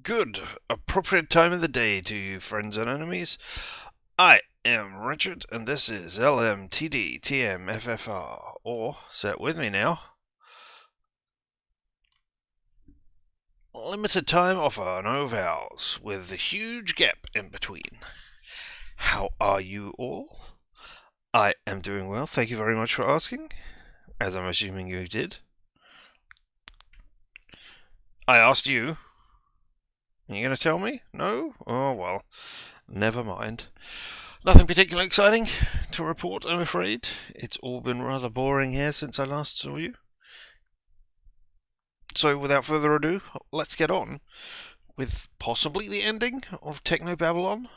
Good, appropriate time of the day to you, friends and enemies. I am Richard, and this is LMTDTMFFR, or, say it with me now, limited time offer, no vowels, with a huge gap in between. How are you all? I am doing well, thank you very much for asking, as I'm assuming you did. I asked you. Are you going to tell me? No? Oh, well, never mind. Nothing particularly exciting to report, I'm afraid. It's all been rather boring here since I last saw you. So, without further ado, let's get on with possibly the ending of Technobabylon.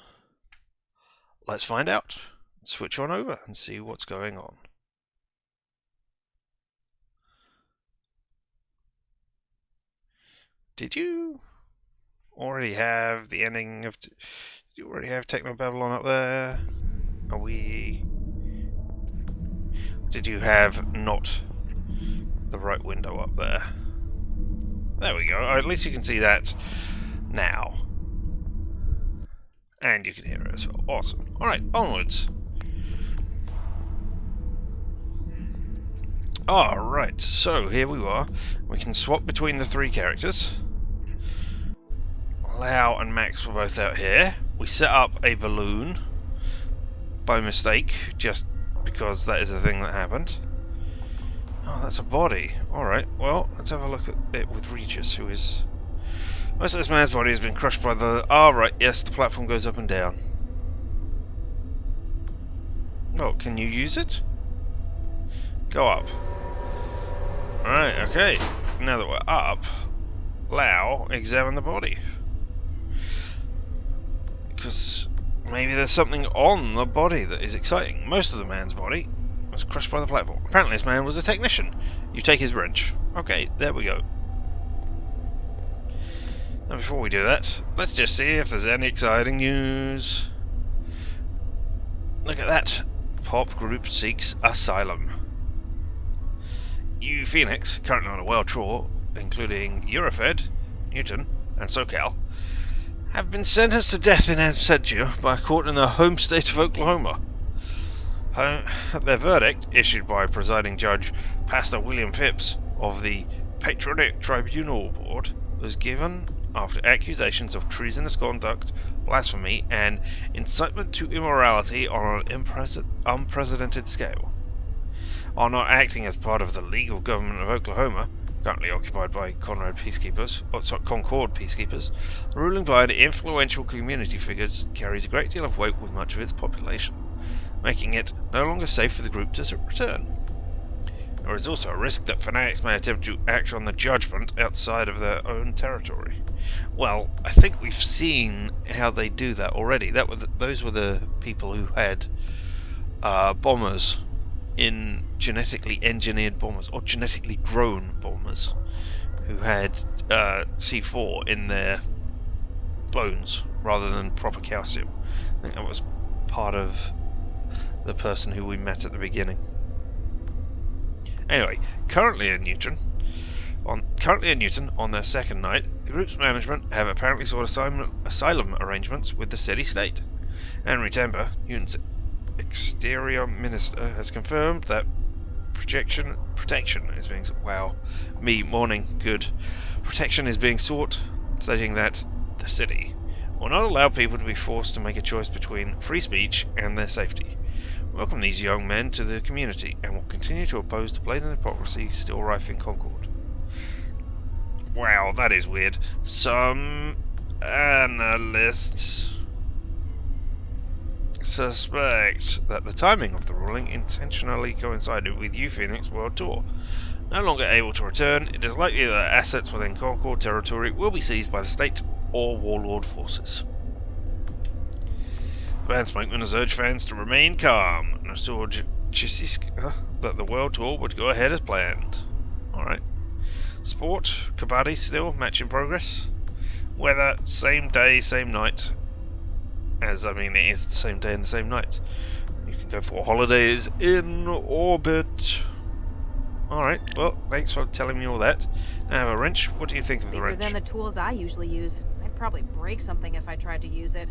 Let's find out. Switch on over and see what's going on. Did you already have the ending of... Did you already have Technobabylon up there? Are we... Did you have not the right window up there? There we go. At least you can see that now. And you can hear it as well. Awesome. Alright, onwards. Alright, so here we are. We can swap between the three characters. Lau and Max were both out here. We set up a balloon by mistake, just because that is a thing that happened. Oh, that's a body. Alright, well, let's have a look at it with Regis, who is... Most of this man's body has been crushed by the... Oh, right, yes, the platform goes up and down. Oh, can you use it? Go up. Alright, okay. Now that we're up, Lau, examine the body. Because maybe there's something on the body that is exciting. Most of the man's body was crushed by the platform. Apparently this man was a technician. You take his wrench. Okay, there we go. Now before we do that, let's just see if there's any exciting news. Look at that. Pop group seeks asylum. You Phoenix, currently on a world tour, including Eurofed, Newton, and SoCal, have been sentenced to death in absentia by a court in the home state of Oklahoma. Their verdict, issued by presiding judge Pastor William Phipps of the Patriotic Tribunal Board, was given after accusations of treasonous conduct, blasphemy, and incitement to immorality on an unprecedented scale. Are not acting as part of the legal government of Oklahoma, currently occupied by Concord peacekeepers, the ruling by influential community figures carries a great deal of weight with much of its population, making it no longer safe for the group to return. There is also a risk that fanatics may attempt to act on the judgment outside of their own territory. Well, I think we've seen how they do that already. Those were the people who had bombers in genetically engineered bombers, or genetically grown bombers, who had C4 in their bones rather than proper calcium. I think that was part of the person who we met at the beginning. Anyway, currently in Newton, on their second night, the group's management have apparently sought asylum arrangements with the city-state. Henry Temper, Newton's exterior minister, has confirmed that protection is being... Wow. Good. Protection is being sought, stating that the city will not allow people to be forced to make a choice between free speech and their safety. Welcome these young men to the community and will continue to oppose the blatant hypocrisy still rife in Concord. Wow, that is weird. Some analysts suspect that the timing of the ruling intentionally coincided with Phoenix World Tour. No longer able to return, it is likely that assets within Concord territory will be seized by the state or warlord forces. The band Smokeman has urged fans to remain calm and assured Chisiska that the World Tour would go ahead as planned. Alright. Sport, Kabaddi still, match in progress. Weather, same day, same night. As, I mean, it is the same day and the same night. You can go for holidays in orbit. Alright, well, thanks for telling me all that. I have a wrench. What do you think of the Bigger wrench? than the tools I usually use. I'd probably break something if I tried to use it.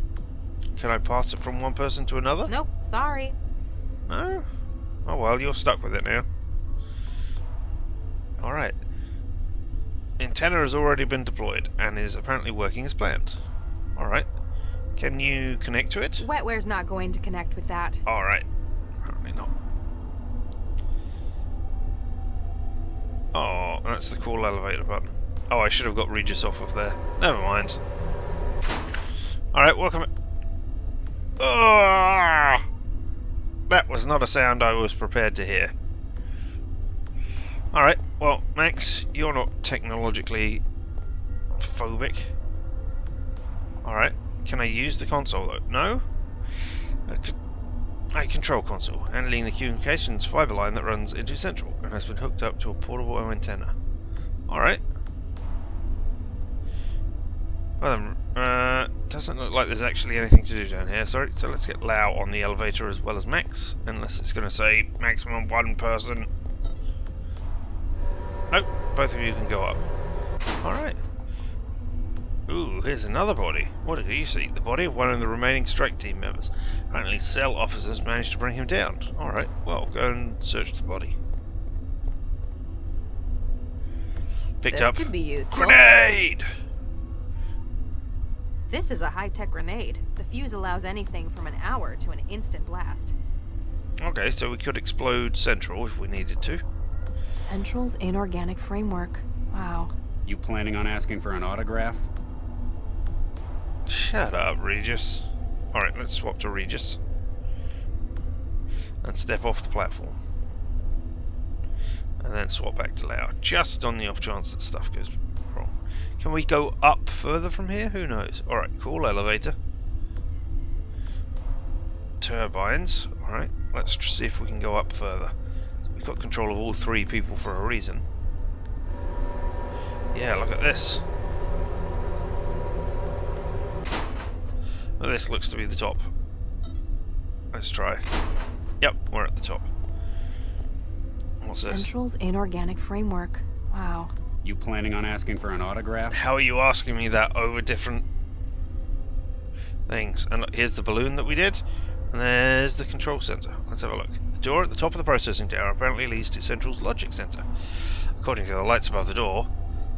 Can I pass it from one person to another? Nope, sorry. No? Oh well, you're stuck with it now. Alright. Antenna has already been deployed and is apparently working as planned. Alright. Can you connect to it? Wetware's not going to connect with that. Alright. Apparently not. Oh, that's the call elevator button. Oh, I should have got Regis off of there. Never mind. Alright, welcome. Oh! That was not a sound I was prepared to hear. Alright, well, Max, you're not technologically phobic. Alright, can I use the console though? No? A control console, handling the communications fiber line that runs into Central and has been hooked up to a portable antenna. Alright. Well then, doesn't look like there's actually anything to do down here, sorry. So let's get Lau on the elevator as well as Max, unless it's going to say maximum one person. Nope, both of you can go up. Alright. Ooh, here's another body. What do you see? The body of one of the remaining strike team members. Apparently cell officers managed to bring him down. Alright, well, go and search the body. Picked up. This could be useful. Grenade! This is a high-tech grenade. The fuse allows anything from an hour to an instant blast. Okay, so we could explode Central if we needed to. Central's inorganic framework. Wow. You planning on asking for an autograph? Shut up, Regis. Alright, let's swap to Regis. And step off the platform. And then swap back to Lau, just on the off chance that stuff goes wrong. Can we go up further from here? Who knows? Alright, cool, elevator. Turbines. Alright, let's see if we can go up further. We've got control of all three people for a reason. Yeah, look at this. Well, this looks to be the top. Let's try. Yep, we're at the top. What's this? Central's inorganic framework. Wow. You planning on asking for an autograph? How are you asking me that over different things? And look, here's the balloon that we did. And there's the control center. Let's have a look. The door at the top of the processing tower apparently leads to Central's logic center. According to the lights above the door,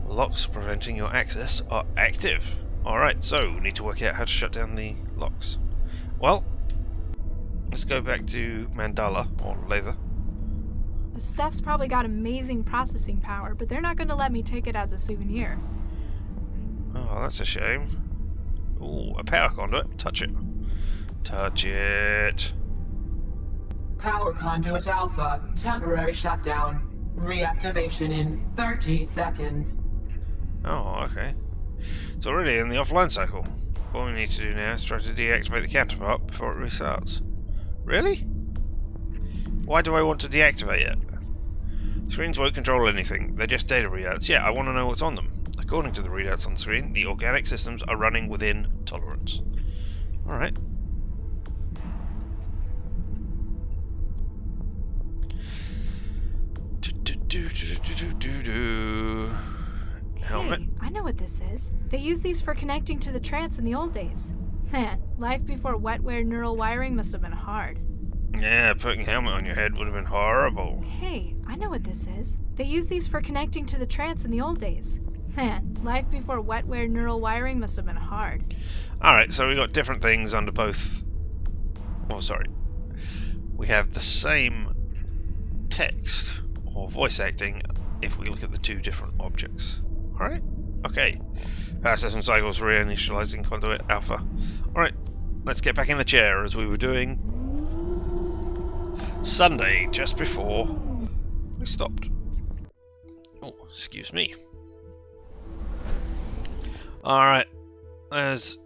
the locks preventing your access are active. Alright, so we need to work out how to shut down the locks. Well, let's go back to Mandala, or Lather. The stuff's probably got amazing processing power, but they're not going to let me take it as a souvenir. Oh, that's a shame. Ooh, a power conduit. Touch it. Touch it. Power conduit Alpha, temporary shutdown. Reactivation in 30 seconds. Oh, okay. It's already in the offline cycle. All we need to do now is try to deactivate the counterpart before it restarts. Really? Why do I want to deactivate it? Screens won't control anything, they're just data readouts. Yeah, I want to know what's on them. According to the readouts on the screen, the organic systems are running within tolerance. Alright. Helmet. Hey, I know what this is. They used these for connecting to the trance in the old days. Man, life before wetware neural wiring must have been hard. Yeah, putting a helmet on your head would have been horrible. Hey, I know what this is. They used these for connecting to the trance in the old days. Man, life before wetware neural wiring must have been hard. Alright, so we got different things under both. Oh, sorry. We have the same text or voice acting if we look at the two different objects. Alright, okay. Power system cycles reinitializing conduit alpha. Alright, let's get back in the chair as we were doing Sunday, just before we stopped. Oh, excuse me. Alright, there's...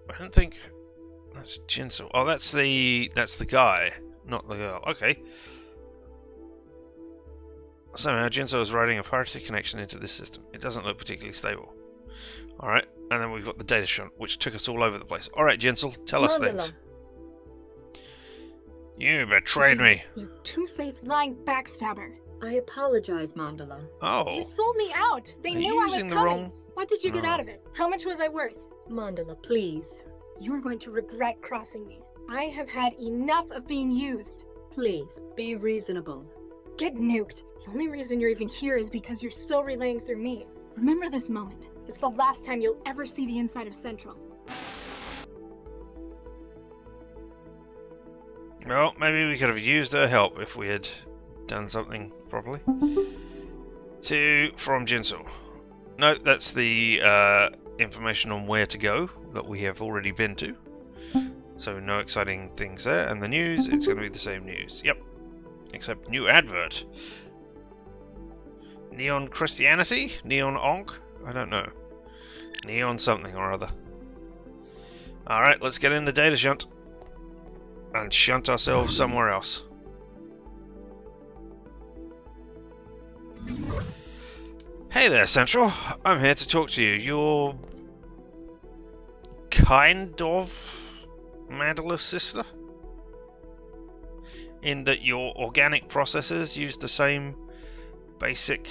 I don't think... That's Jinsel. Oh, that's the guy, not the girl. Okay. Somehow Jinsel is writing a pirated connection into this system. It doesn't look particularly stable. Alright, and then we've got the data shunt, which took us all over the place. Alright, Jinsel, tell us things. Mandala. You betrayed me. You two-faced lying backstabber. I apologize, Mandala. Oh. You sold me out. They Are knew you I was using the coming. wrong- What did you get Oh. out of it? How much was I worth? Mandala, please. You are going to regret crossing me. I have had enough of being used. Please, be reasonable. Get nuked. The only reason you're even here is because you're still relaying through me. Remember this moment. It's the last time you'll ever see the inside of Central. Well, maybe we could have used her help if we had done something properly. From Jinsul. No, that's the information on where to go that we have already been to. So no exciting things there. And the news, it's going to be the same news. Yep. Except new advert. Neon Christianity? Neon Onk? I don't know. Neon something or other. Alright, let's get in the data shunt. And shunt ourselves somewhere else. Hey there, Central. I'm here to talk to you. You're kind of Mandala's sister? In that your organic processes use the same basic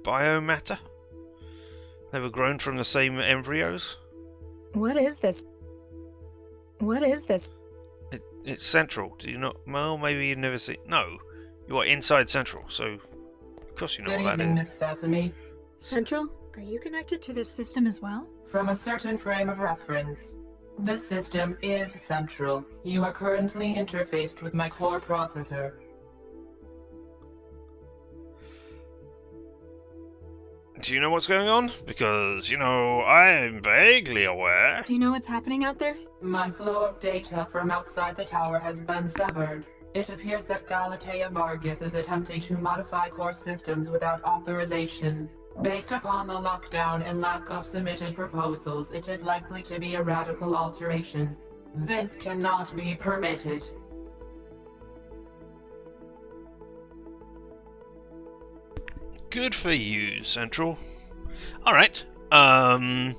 biomatter? They were grown from the same embryos? What is this? What is this? It's Central. Do you not? Well, maybe you've never seen. No, you are inside Central, so of course you know Good what that evening, is. Miss Sesame. Central? Are you connected to this system as well? From a certain frame of reference, the system is central. You are currently interfaced with my core processor. Do you know what's going on? Because, you know, I'm vaguely aware. Do you know what's happening out there? My flow of data from outside the tower has been severed. It appears that Galatea Vargas is attempting to modify core systems without authorization. Based upon the lockdown and lack of submitted proposals, it is likely to be a radical alteration. This cannot be permitted. Good for you, Central. Alright, can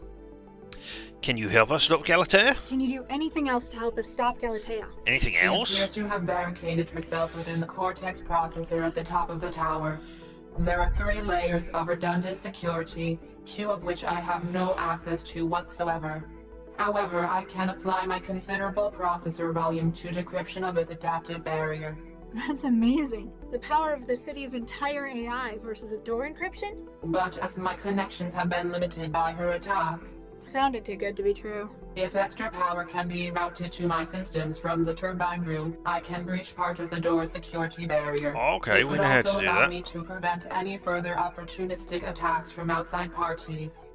you help us stop Galatea? Can you do anything else to help us stop Galatea? Anything She else? appears to have barricaded herself within the Cortex processor at the top of the tower. There are 3 layers of redundant security, 2 of which I have no access to whatsoever. However, I can apply my considerable processor volume to decryption of its adaptive barrier. That's amazing. The power of the city's entire AI versus a door encryption? But as my connections have been limited by her attack, Sounded too good to be true. if extra power can be routed to my systems from the turbine room, I can breach part of the door's security barrier. Okay, It we would know how to also do allow that. me to prevent any further opportunistic attacks from outside parties.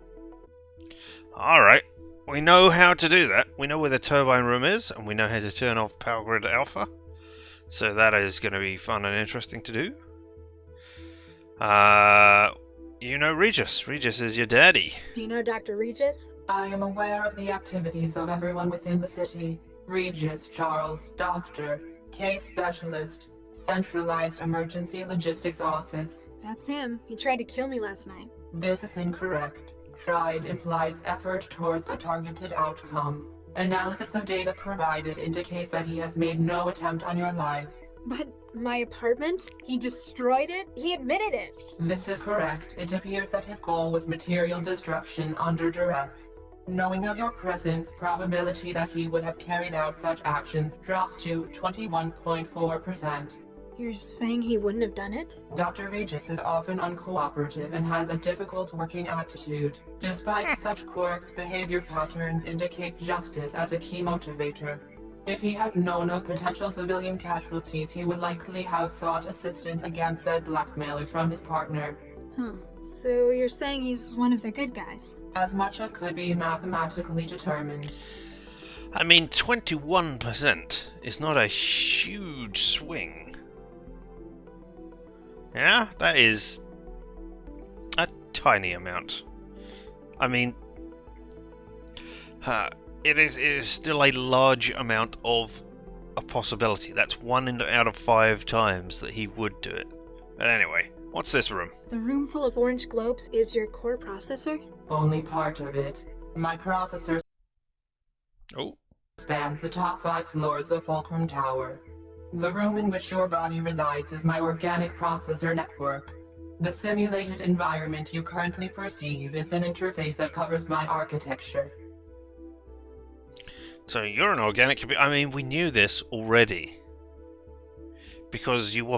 Alright, we know how to do that. We know where the turbine room is, and we know how to turn off Power Grid Alpha. So that is going to be fun and interesting to do. You know Regis. Regis is your daddy. Do you know Dr. Regis? I am aware of the activities of everyone within the city. Regis, Charles, Doctor, Case Specialist, Centralized Emergency Logistics Office. That's him. He tried to kill me last night. This is incorrect. Tried implies effort towards a targeted outcome. Analysis of data provided indicates that he has made no attempt on your life. But my apartment? He destroyed it? He admitted it. This is correct. It appears that his goal was material destruction under duress. Knowing of your presence, probability that he would have carried out such actions drops to 21.4%. You're saying he wouldn't have done it? Dr. Regis is often uncooperative and has a difficult working attitude. Despite such quirks, behavior patterns indicate justice as a key motivator. If he had known of potential civilian casualties, he would likely have sought assistance against said blackmailers from his partner. So you're saying he's one of the good guys? As much as could be mathematically determined. I mean, 21% is not a huge swing. Yeah, that is a tiny amount. I mean, it is still a large amount of a possibility. That's 1 out of 5 times that he would do it. But anyway, what's this room? The room full of orange globes is your core processor? Only part of it. My processor Oh, spans the top 5 floors of Fulcrum Tower. The room in which your body resides is my organic processor network. The simulated environment you currently perceive is an interface that covers my architecture. So you're an organic computer. I mean, we knew this already. Because you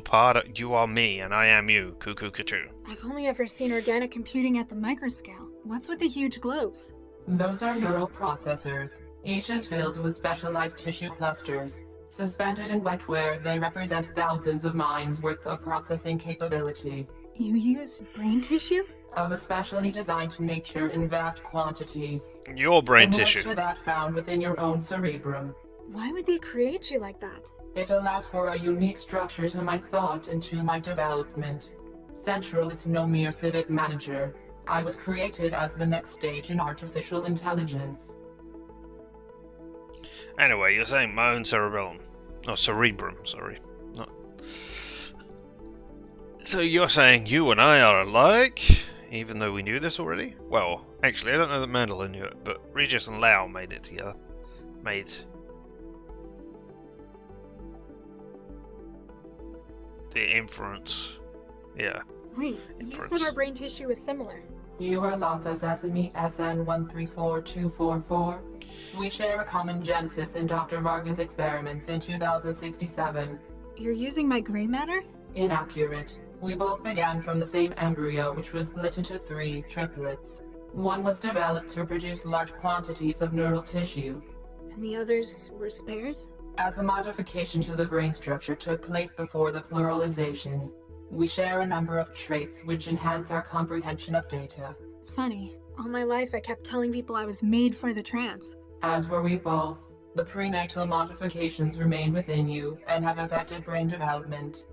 are me, and I am you, Cuckoo Cuckoo. I've only ever seen organic computing at the microscale. What's with the huge globes? Those are neural processors. Each is filled with specialized tissue clusters. Suspended in wetware, they represent thousands of minds worth of processing capability. You use brain tissue? Of a specially designed nature in vast quantities. Your brain Similar tissue. to that found within your own cerebrum. Why would they create you like that? It allows for a unique structure to my thought and to my development. Central is no mere civic manager. I was created as the next stage in artificial intelligence. Anyway, you're saying my own cerebellum. No, cerebrum, sorry. Not. So you're saying you and I are alike, even though we knew this already? Well, actually, I don't know that Mandela knew it, but Regis and Lau made it together. Made the inference. Yeah. Wait, you said our brain tissue is similar. You are Latha Sesame SN134244. We share a common genesis in Dr. Vargas' experiments in 2067. You're using my gray matter? Inaccurate. We both began from the same embryo, which was split into 3 triplets. One was developed to produce large quantities of neural tissue. And the others were spares? As the modification to the brain structure took place before the pluralization, we share a number of traits which enhance our comprehension of data. It's funny. All my life I kept telling people I was made for the trance. As were we both. The prenatal modifications remain within you and have affected brain development.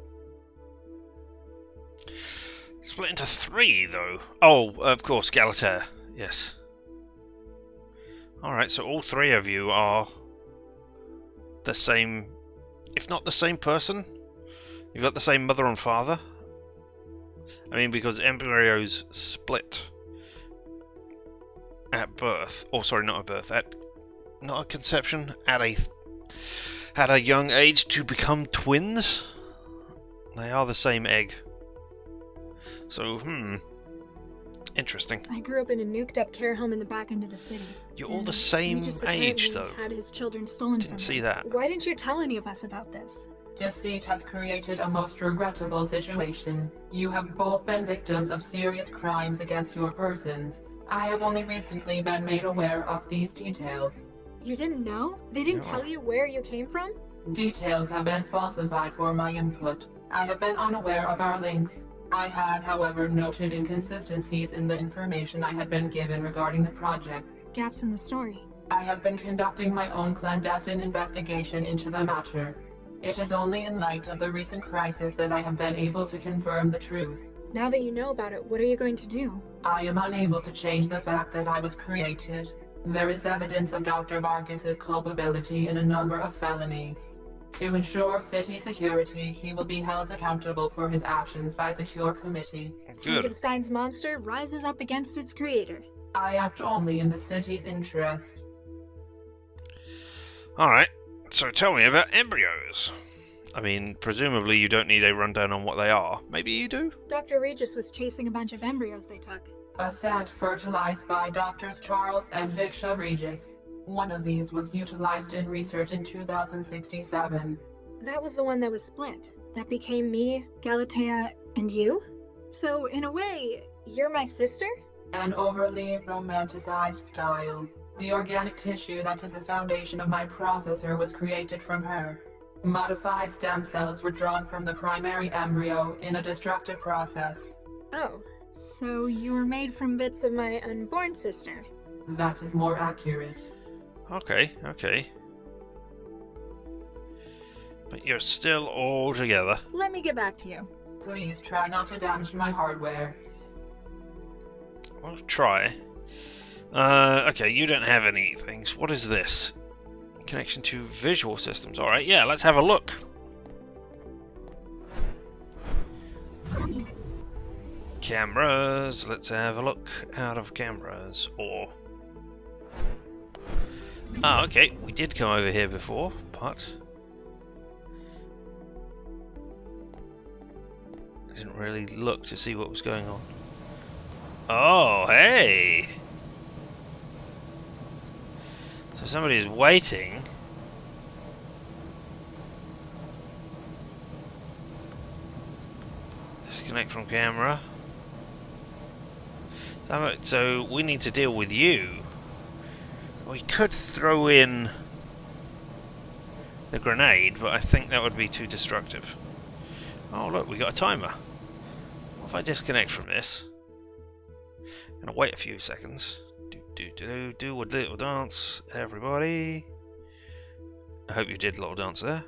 Split into 3, though. Oh, of course, Galatea. Yes. Alright, so all 3 of you are the same, if not the same person. You've got the same mother and father. I mean, because embryos split at birth. Oh, sorry, not at birth. Not at conception. At a young age to become twins. They are the same egg. So, interesting. I grew up in a nuked-up care home in the back end of the city. You're all And the same Regis age, apparently though. had his children stolen from Didn't him. see that. Why didn't you tell any of us about this? Deceit has created a most regrettable situation. You have both been victims of serious crimes against your persons. I have only recently been made aware of these details. You didn't know? They didn't No. tell you where you came from? Details have been falsified for my input. I have been unaware of our links. I had, however, noted inconsistencies in the information I had been given regarding the project. Gaps in the story. I have been conducting my own clandestine investigation into the matter. It is only in light of the recent crisis that I have been able to confirm the truth. Now that you know about it, what are you going to do? I am unable to change the fact that I was created. There is evidence of Dr. Vargas' culpability in a number of felonies. To ensure city security, he will be held accountable for his actions by a secure committee. Good. Frankenstein's monster rises up against its creator. I act only in the city's interest. Alright, so tell me about embryos. I mean, presumably you don't need a rundown on what they are. Maybe you do? Dr. Regis was chasing a bunch of embryos they took. A set fertilized by Drs. Charles and Viksha Regis. One of these was utilized in research in 2067. That was the one that was split. That became me, Galatea, and you? So, in a way, you're my sister? An overly romanticized style. The organic tissue that is the foundation of my processor was created from her. Modified stem cells were drawn from the primary embryo in a destructive process. Oh, so you were made from bits of my unborn sister. That is more accurate. Okay. But you're still all together. Let me get back to you. Please try not to damage my hardware. I'll try. Okay, you don't have any things. What is this? Connection to visual systems. Alright, yeah, let's have a look. Cameras. Let's have a look out of cameras. Or... okay, we did come over here before, but... didn't really look to see what was going on. Oh, hey! So somebody is waiting. Disconnect from camera. So we need to deal with you. We could throw in the grenade, but I think that would be too destructive. Oh look, we got a timer. What if I disconnect from this? Gonna wait a few seconds. Do a little dance, everybody. I hope you did a little dance there.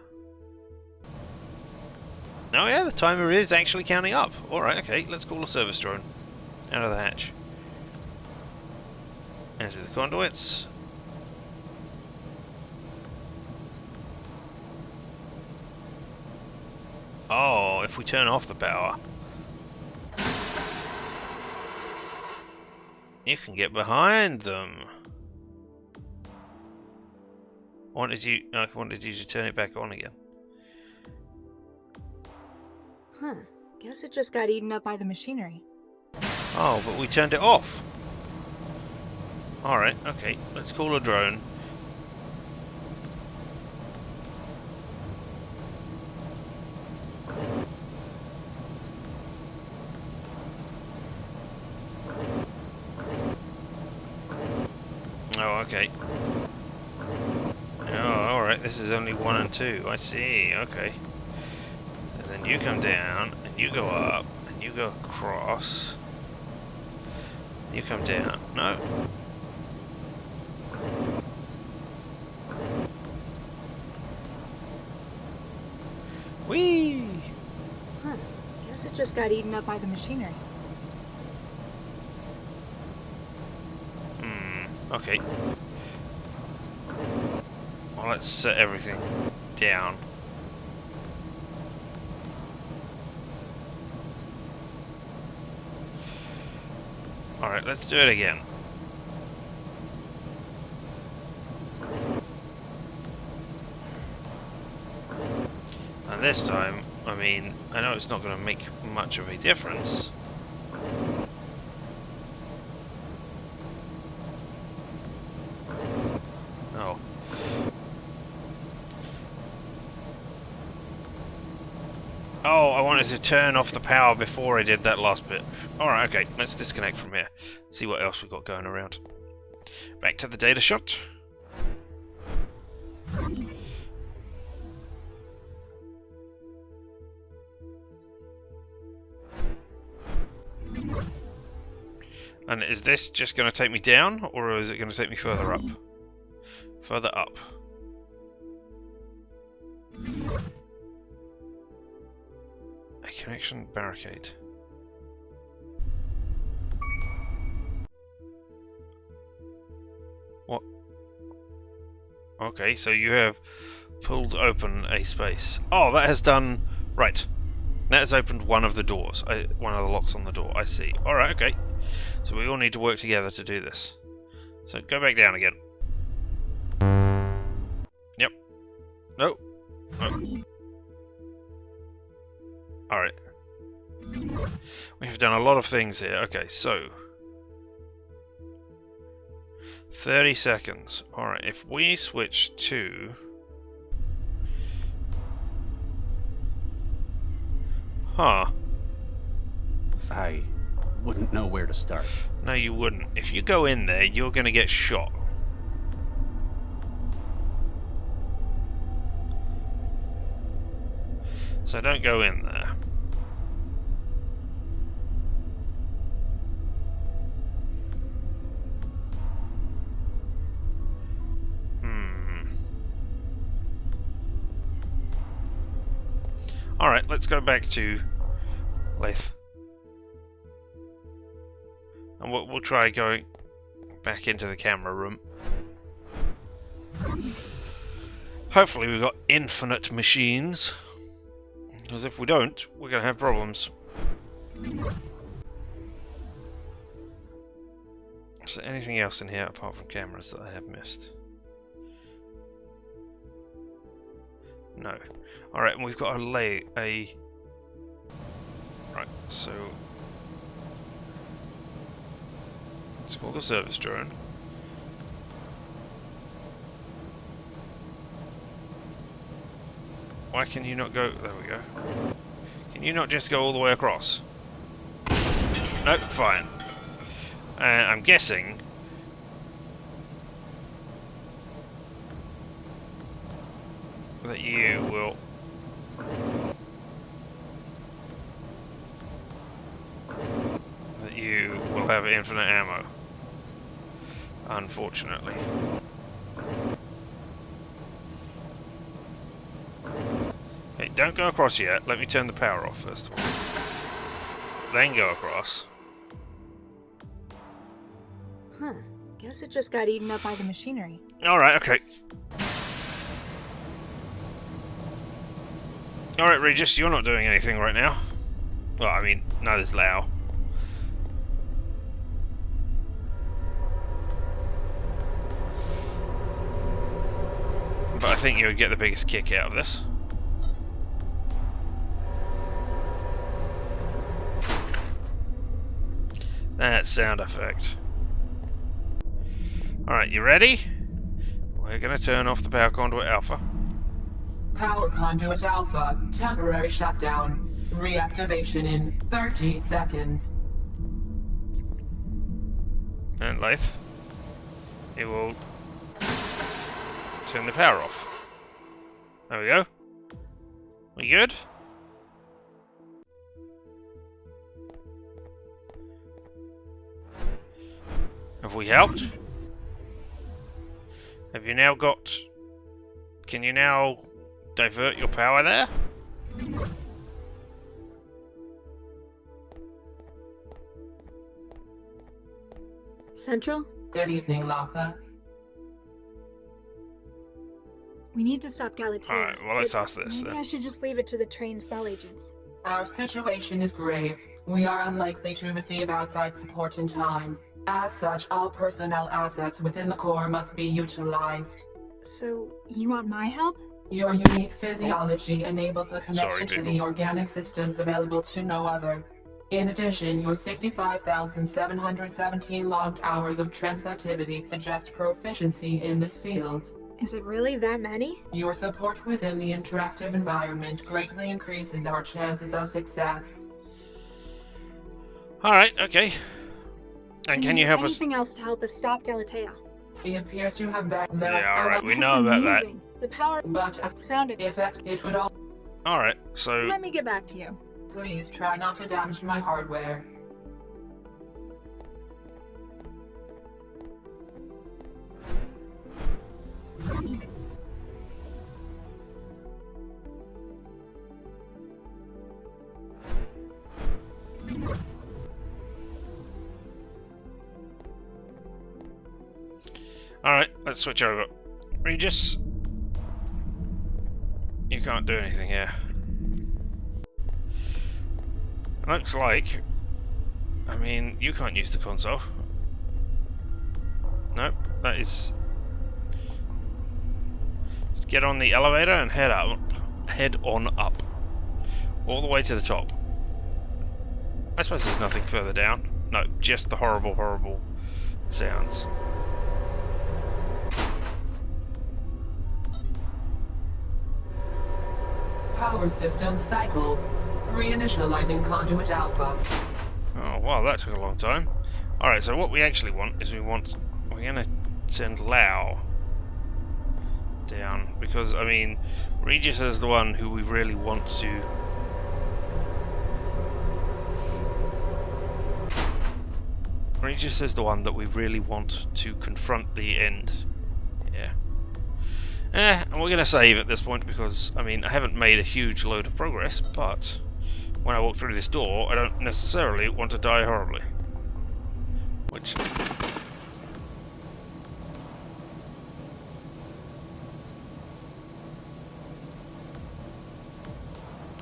Oh yeah, the timer is actually counting up. Alright, okay, let's call a service drone. Out of the hatch. Enter the conduits. Oh, if we turn off the power, you can get behind them. I wanted you to turn it back on again. Huh. Guess it just got eaten up by the machinery. Oh, but we turned it off. Alright, okay, let's call a drone. Oh, okay. Oh, alright, this is only 1 and 2. I see, okay. And then you come down, and you go up, and you go across. You come down. No. Whee! Huh. Guess it just got eaten up by the machinery. Okay. Well, let's set everything down. Alright, let's do it again. And this time, I mean, I know it's not going to make much of a difference. Oh. Oh, I wanted to turn off the power before I did that last bit. Alright, okay, let's disconnect from here. See what else we've got going around. Back to the data shot. And is this just going to take me down, or is it going to take me further up? Further up. A connection barricade. What? Okay, so you have pulled open a space. Oh, that has done... Right. That has opened one of the doors. One of the locks on the door. I see. Alright, okay. So we all need to work together to do this. So go back down again. Yep. No. No. Alright. We have done a lot of things here. Okay, so 30 seconds. Alright, if we switch to... Huh. I wouldn't know where to start. No, you wouldn't. If you go in there, you're going to get shot. So don't go in there. Alright, let's go back to Leith. And we'll try going back into the camera room. Hopefully we've got infinite machines. Because if we don't, we're going to have problems. Is there anything else in here apart from cameras that I have missed? No. Alright, and we've got a Right, Right, so let's call the service drone. Why can you not go? There we go. Can you not just go all the way across? Nope, fine. And I'm guessing that you will have infinite ammo. Unfortunately. Okay, don't go across yet. Let me turn the power off first of all. Then go across. Huh. Guess it just got eaten up by the machinery. Alright, okay. Alright, Regis, you're not doing anything right now. Well, I mean, neither's Lau. But I think you would get the biggest kick out of this. That sound effect. Alright, you ready? We're gonna turn off the power conduit alpha. Power conduit alpha. Temporary shutdown. Reactivation in 30 seconds. And Lathe. It will turn the power off. There we go. We good? Have we helped? Have you now got... Can you now divert your power there? Central? Good evening, Latha. We need to stop Galatea. Alright, well let's but ask this maybe then. I should just leave it to the trained cell agents. Our situation is grave. We are unlikely to receive outside support in time. As such, all personnel assets within the Corps must be utilized. So, you want my help? Your unique physiology enables a connection to people. the organic systems available to no other. In addition, your 65,717 logged hours of transactivity suggest proficiency in this field. Is it really that many? Your support within the interactive environment greatly increases our chances of success. Alright, okay. And can you help us? Anything else to help us stop Galatea? It appears to have been Yeah, alright, we That's know about that. amazing. The power but as sounded. effect, it would all. Alright, so... Let me get back to you. Please try not to damage my hardware. Alright, let's switch over. Regis, you can't do anything here. Looks like... I mean, you can't use the console. Nope, that is... Let's get on the elevator and head up. Head on up. All the way to the top. I suppose there's nothing further down. No, just the horrible, horrible sounds. Power system cycled. Reinitializing conduit alpha. Oh, wow, that took a long time. Alright, so what we actually want is we're gonna send Lau down, because, I mean, Regis is the one who we really want to... Regis is the one that we really want to confront the end. Yeah. And we're gonna save at this point because, I mean, I haven't made a huge load of progress, but when I walk through this door, I don't necessarily want to die horribly. Which...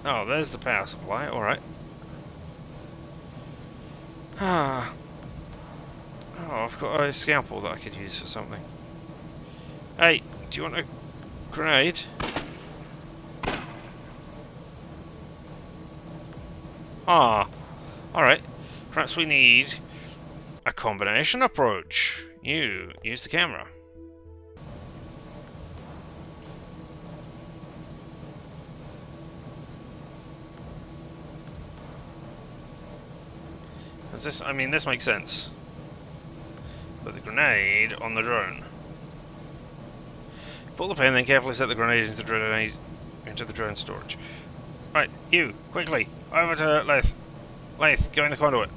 Oh, there's the power supply, alright. Ah. Oh, I've got a scalpel that I could use for something. Hey, do you want a grenade? Ah, alright. Perhaps we need a combination approach. You use the camera. Is this? I mean, this makes sense. Put the grenade on the drone. Pull the pin, then carefully set the grenade into the drone storage. Right, you quickly over to Lath. Lath, go in the conduit.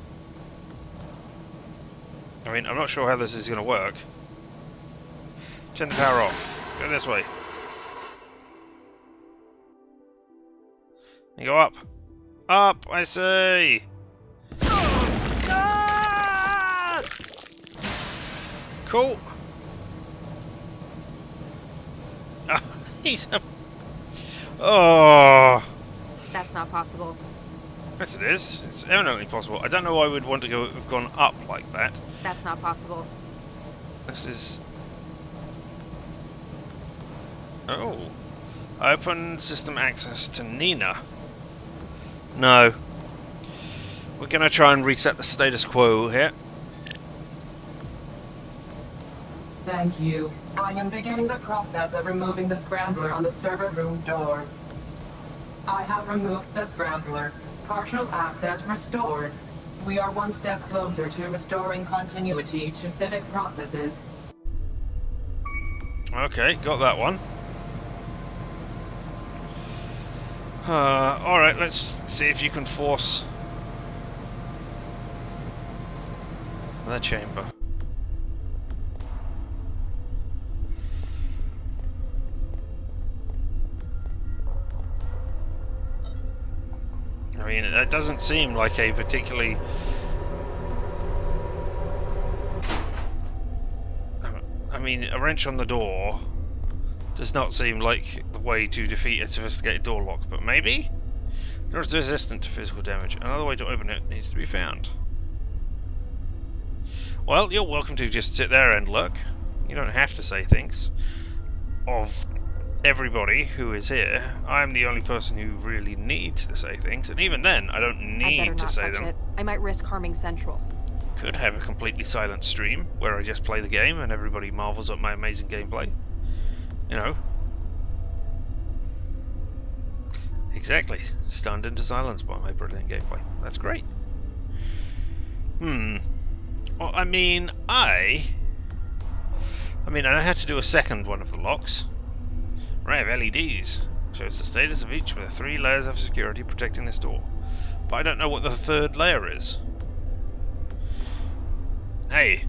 I mean, I'm not sure how this is going to work. Turn the power off. Go this way. You go up. Up, I say. Ah! Cool. He's a... Oh. That's not possible. Yes, it is. It's eminently possible. I don't know why we'd want to have gone up like that. That's not possible. This is... Oh. Open system access to Nina. No. We're going to try and reset the status quo here. Thank you. I am beginning the process of removing the Scrambler on the server room door. I have removed the Scrambler. Partial access restored. We are one step closer to restoring continuity to civic processes. Okay, got that one. Alright, let's see if you can force the chamber. I mean, that doesn't seem like a particularly... I mean, a wrench on the door does not seem like the way to defeat a sophisticated door lock, but maybe? It is resistant to physical damage. Another way to open it needs to be found. Well, you're welcome to just sit there and look. You don't have to say things. Of everybody who is here, I'm the only person who really needs to say things, and even then, I don't I better need to not say touch them. it. I might risk harming Central. Could have a completely silent stream where I just play the game and everybody marvels at my amazing gameplay. You know. Exactly. Stunned into silence by my brilliant gameplay. That's great. Well, I mean, I know how to do a second one of the locks. Array of LEDs. Shows the status of each with 3 layers of security protecting this door. But I don't know what the third layer is. Hey.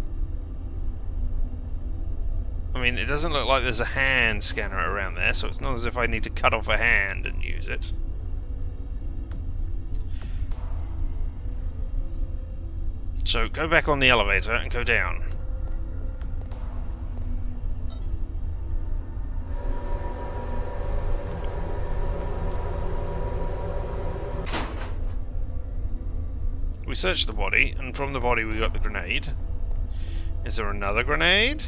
I mean, it doesn't look like there's a hand scanner around there, so it's not as if I need to cut off a hand and use it. So, go back on the elevator and go down. We searched the body, and from the body we got the grenade. Is there another grenade?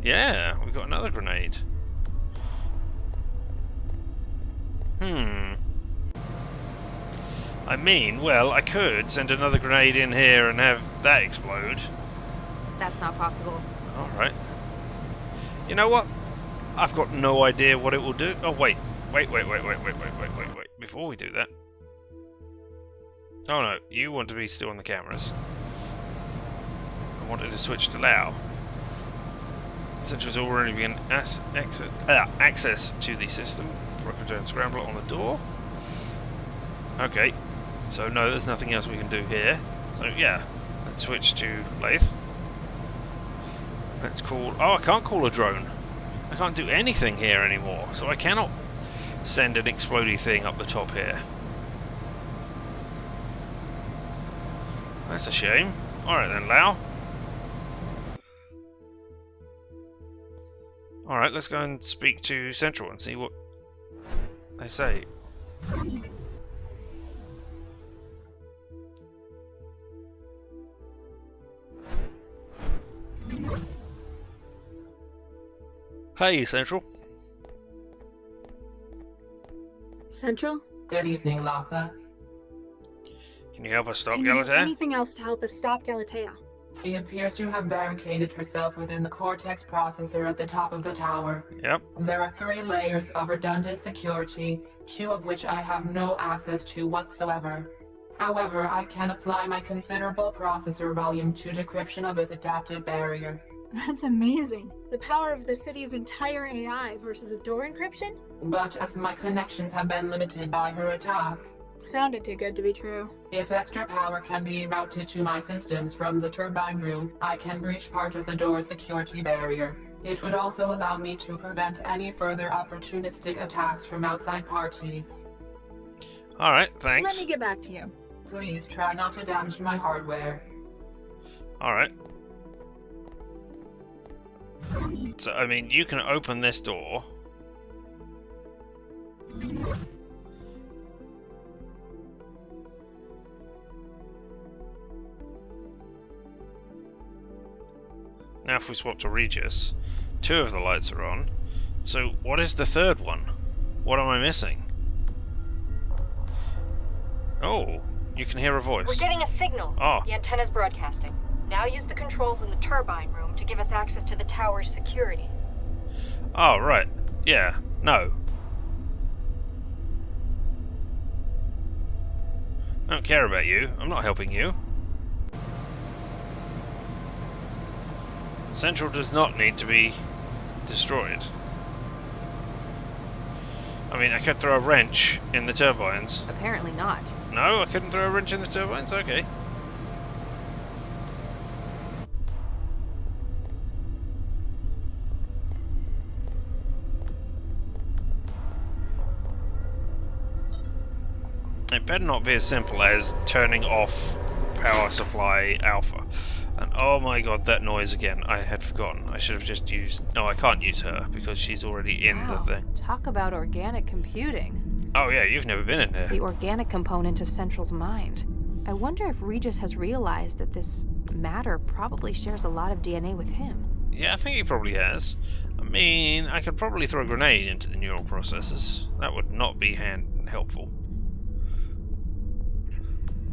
Yeah, we got another grenade. I mean, well, I could send another grenade in here and have that explode. That's not possible. Alright. You know what? I've got no idea what it will do. Oh, wait. Wait. Before we do that. Oh no, you want to be still on the cameras. I wanted to switch to allow. Central's already been access to the system. For a return Scrambler on the door. Okay, so no, there's nothing else we can do here. So yeah, let's switch to Lathe. Let's call... Oh, I can't call a drone. I can't do anything here anymore, so I cannot send an explodey thing up the top here. That's a shame. Alright then, Lau. Alright, let's go and speak to Central and see what they say. Hey, Central. Central? Good evening, Latha. Can you help us stop Can you do Galatea? anything else to help us stop Galatea? She appears to have barricaded herself within the Cortex processor at the top of the tower. Yep. There are 3 layers of redundant security, 2 of which I have no access to whatsoever. However, I can apply my considerable processor volume to decryption of its adaptive barrier. That's amazing. The power of the city's entire AI versus a door encryption? But as my connections have been limited by her attack, Sounded too good to be true. if extra power can be routed to my systems from the turbine room, I can breach part of the door's security barrier. It would also allow me to prevent any further opportunistic attacks from outside parties. Alright, thanks. Let me get back to you. Please try not to damage my hardware. Alright. So, I mean, you can open this door. Now if we swap to Regis, 2 of the lights are on. So what is the 3rd one? What am I missing? Oh, you can hear a voice. We're getting a signal. Oh. The antenna's broadcasting. Now use the controls in the turbine room to give us access to the tower's security. Oh, right. Yeah, no. I don't care about you. I'm not helping you. Central does not need to be destroyed. I mean, I could throw a wrench in the turbines. Apparently not. No, I couldn't throw a wrench in the turbines? Okay. It better not be as simple as turning off power supply alpha. And oh my god, that noise again. I had forgotten. I should have just used... No, I can't use her because she's already in the thing. Talk about organic computing. Oh yeah, you've never been in there. The organic component of Central's mind. I wonder if Regis has realized that this matter probably shares a lot of DNA with him. Yeah, I think he probably has. I mean, I could probably throw a grenade into the neural processors. That would not be helpful.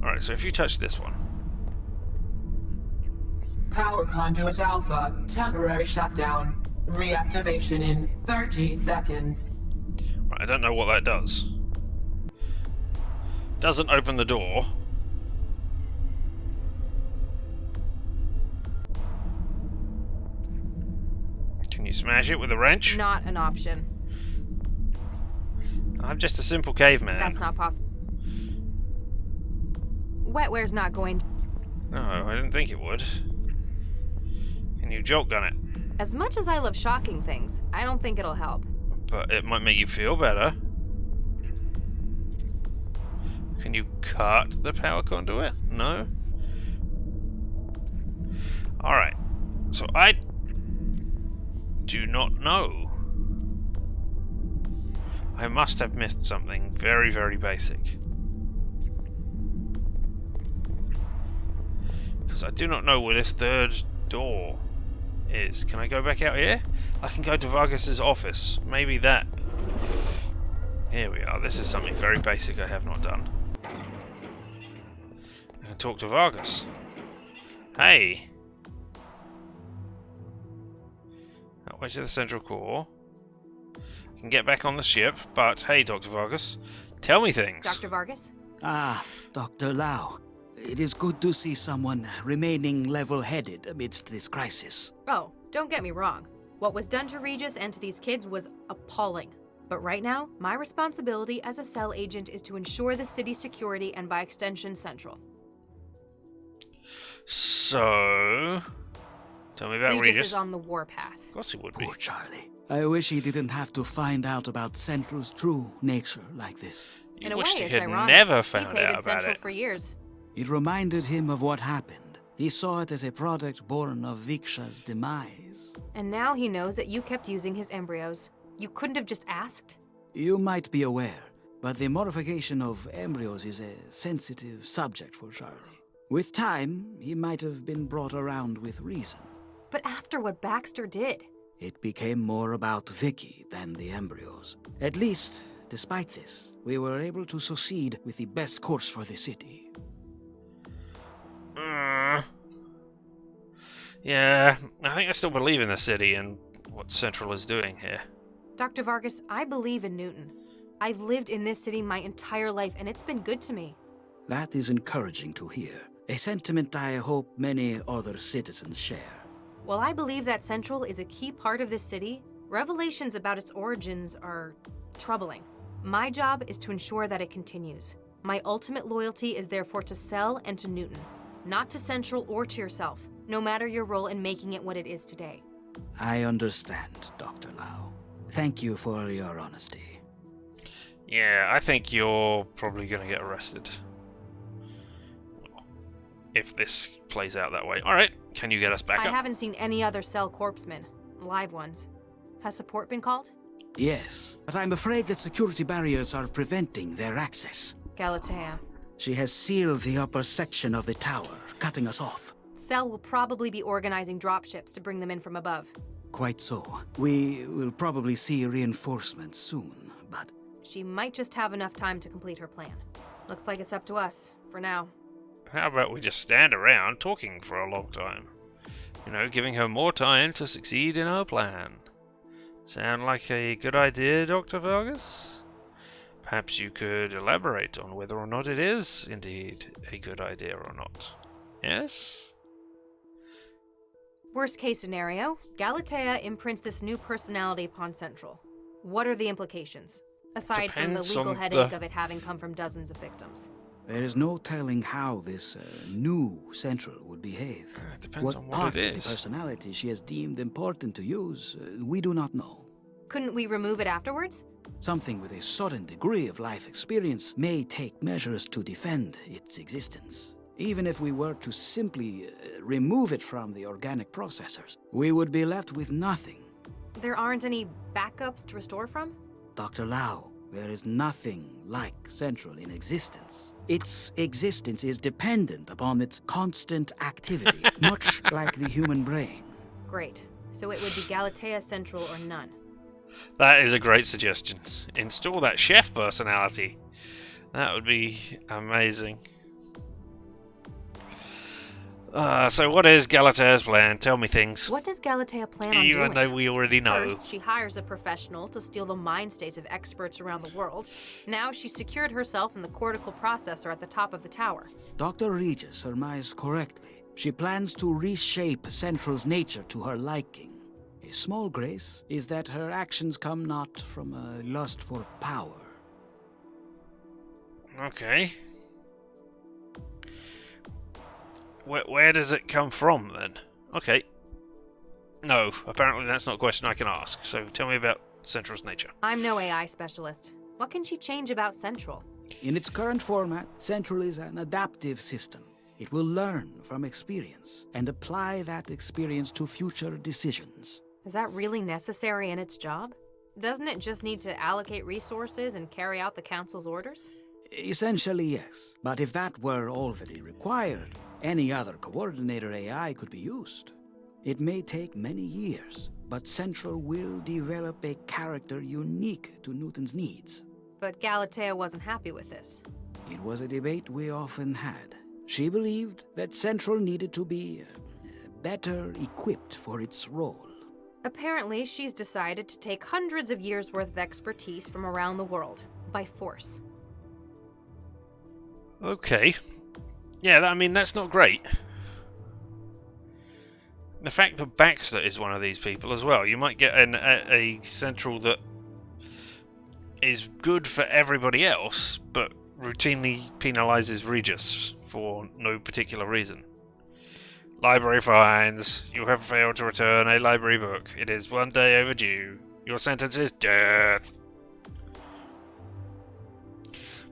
Alright, so if you touch this one. Power conduit alpha, temporary shutdown. Reactivation in 30 seconds. Right, I don't know what that does. Doesn't open the door. Can you smash it with a wrench? Not an option. I'm just a simple caveman. That's not possible. Wetware's not going to... No, I didn't think it would. Can you jolt gun it? As much as I love shocking things, I don't think it'll help. But it might make you feel better. Can you cut the power conduit? No? Alright. So I do not know. I must have missed something very, very basic. Because I do not know where this 3rd door is. Can I go back out here? I can go to Vargas's office. Maybe that. Here we are. This is something very basic I have not done. I can talk to Vargas. Hey. That way to the central core. I can get back on the ship, but hey, Dr. Vargas, tell me things. Dr. Vargas? Ah, Dr. Lau. It is good to see someone remaining level-headed amidst this crisis. Oh, don't get me wrong. What was done to Regis and to these kids was appalling. But right now, my responsibility as a cell agent is to ensure the city's security and by extension, Central. So, tell me about Regis Regis. is on the warpath. Of course he would be. Poor Charlie. I wish he didn't have to find out about Central's true nature like this. You In a way, wished he it's had ironic. never He's found hated out about Central it. for years. It reminded him of what happened. He saw it as a product born of Viksha's demise. And now he knows that you kept using his embryos. You couldn't have just asked? You might be aware, but the modification of embryos is a sensitive subject for Charlie. With time, he might have been brought around with reason. But after what Baxter did, It became more about Vicky than the embryos. At least, despite this, we were able to succeed with the best course for the city. Yeah, I think I still believe in the city and what Central is doing here. Dr. Vargas, I believe in Newton. I've lived in this city my entire life, and it's been good to me. That is encouraging to hear. A sentiment I hope many other citizens share. While I believe that Central is a key part of this city, revelations about its origins are troubling. My job is to ensure that it continues. My ultimate loyalty is therefore to Cell and to Newton, not to Central or to yourself, no matter your role in making it what it is today. I understand, Dr. Lau. Thank you for your honesty. Yeah, I think you're probably going to get arrested. If this plays out that way. Alright, can you get us back I up? haven't seen any other Cell corpsmen, live ones. Has support been called? Yes, but I'm afraid that security barriers are preventing their access. Galatea. She has sealed the upper section of the tower, cutting us off. Cell will probably be organizing dropships to bring them in from above. Quite so. We will probably see reinforcements soon, but... She might just have enough time to complete her plan. Looks like it's up to us, for now. How about we just stand around talking for a long time? You know, giving her more time to succeed in her plan. Sound like a good idea, Dr. Vargas? Perhaps you could elaborate on whether or not it is indeed a good idea or not. Yes? Worst case scenario, Galatea imprints this new personality upon Central. What are the implications? Aside from the Depends legal on headache the- of it having come from dozens of victims. There is no telling how this new Central would behave. It depends What on part what it of the is. personality she has deemed important to use, we do not know. Couldn't we remove it afterwards? Something with a certain degree of life experience may take measures to defend its existence. Even if we were to simply remove it from the organic processors, we would be left with nothing. There aren't any backups to restore from? Dr. Lau, there is nothing like Central in existence. Its existence is dependent upon its constant activity, much like the human brain. Great. So it would be Galatea Central or none. That is a great suggestion. Install that chef personality. That would be amazing. So what is Galatea's plan? Tell me things. What does Galatea plan on Even doing? though we already know. First, she hires a professional to steal the mind states of experts around the world. Now she's secured herself in the cortical processor at the top of the tower. Dr. Regis surmised correctly. She plans to reshape Central's nature to her liking. A small grace is that her actions come not from a lust for power. Okay. Where does it come from, then? Okay. No, apparently that's not a question I can ask, so tell me about Central's nature. I'm no AI specialist. What can she change about Central? In its current format, Central is an adaptive system. It will learn from experience and apply that experience to future decisions. Is that really necessary in its job? Doesn't it just need to allocate resources and carry out the Council's orders? Essentially, yes. But if that were already required, any other coordinator AI could be used. It may take many years, but Central will develop a character unique to Newton's needs. But Galatea wasn't happy with this. It was a debate we often had. She believed that Central needed to be better equipped for its role. Apparently, she's decided to take hundreds of years' worth of expertise from around the world, by force. Okay. Yeah, I mean, that's not great. The fact that Baxter is one of these people as well, you might get a Central that is good for everybody else, but routinely penalizes Regis for no particular reason. Library fines. You have failed to return a library book. It is 1 day overdue. Your sentence is death.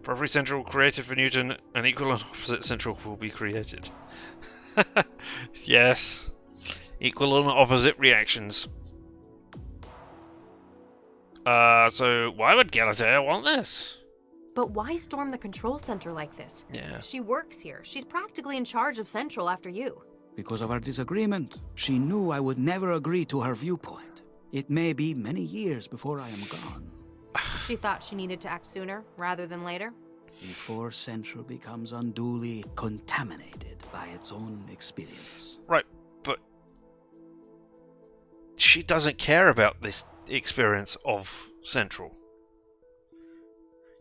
For every Central created for Newton, an equal and opposite Central will be created. Yes. Equal and opposite reactions. So why would Galatea want this? But why storm the control center like this? Yeah. She works here. She's practically in charge of Central after you. Because of our disagreement, she knew I would never agree to her viewpoint. It may be many years before I am gone. She thought she needed to act sooner rather than later. before Central becomes unduly contaminated by its own experience. Right, but she doesn't care about this experience of Central.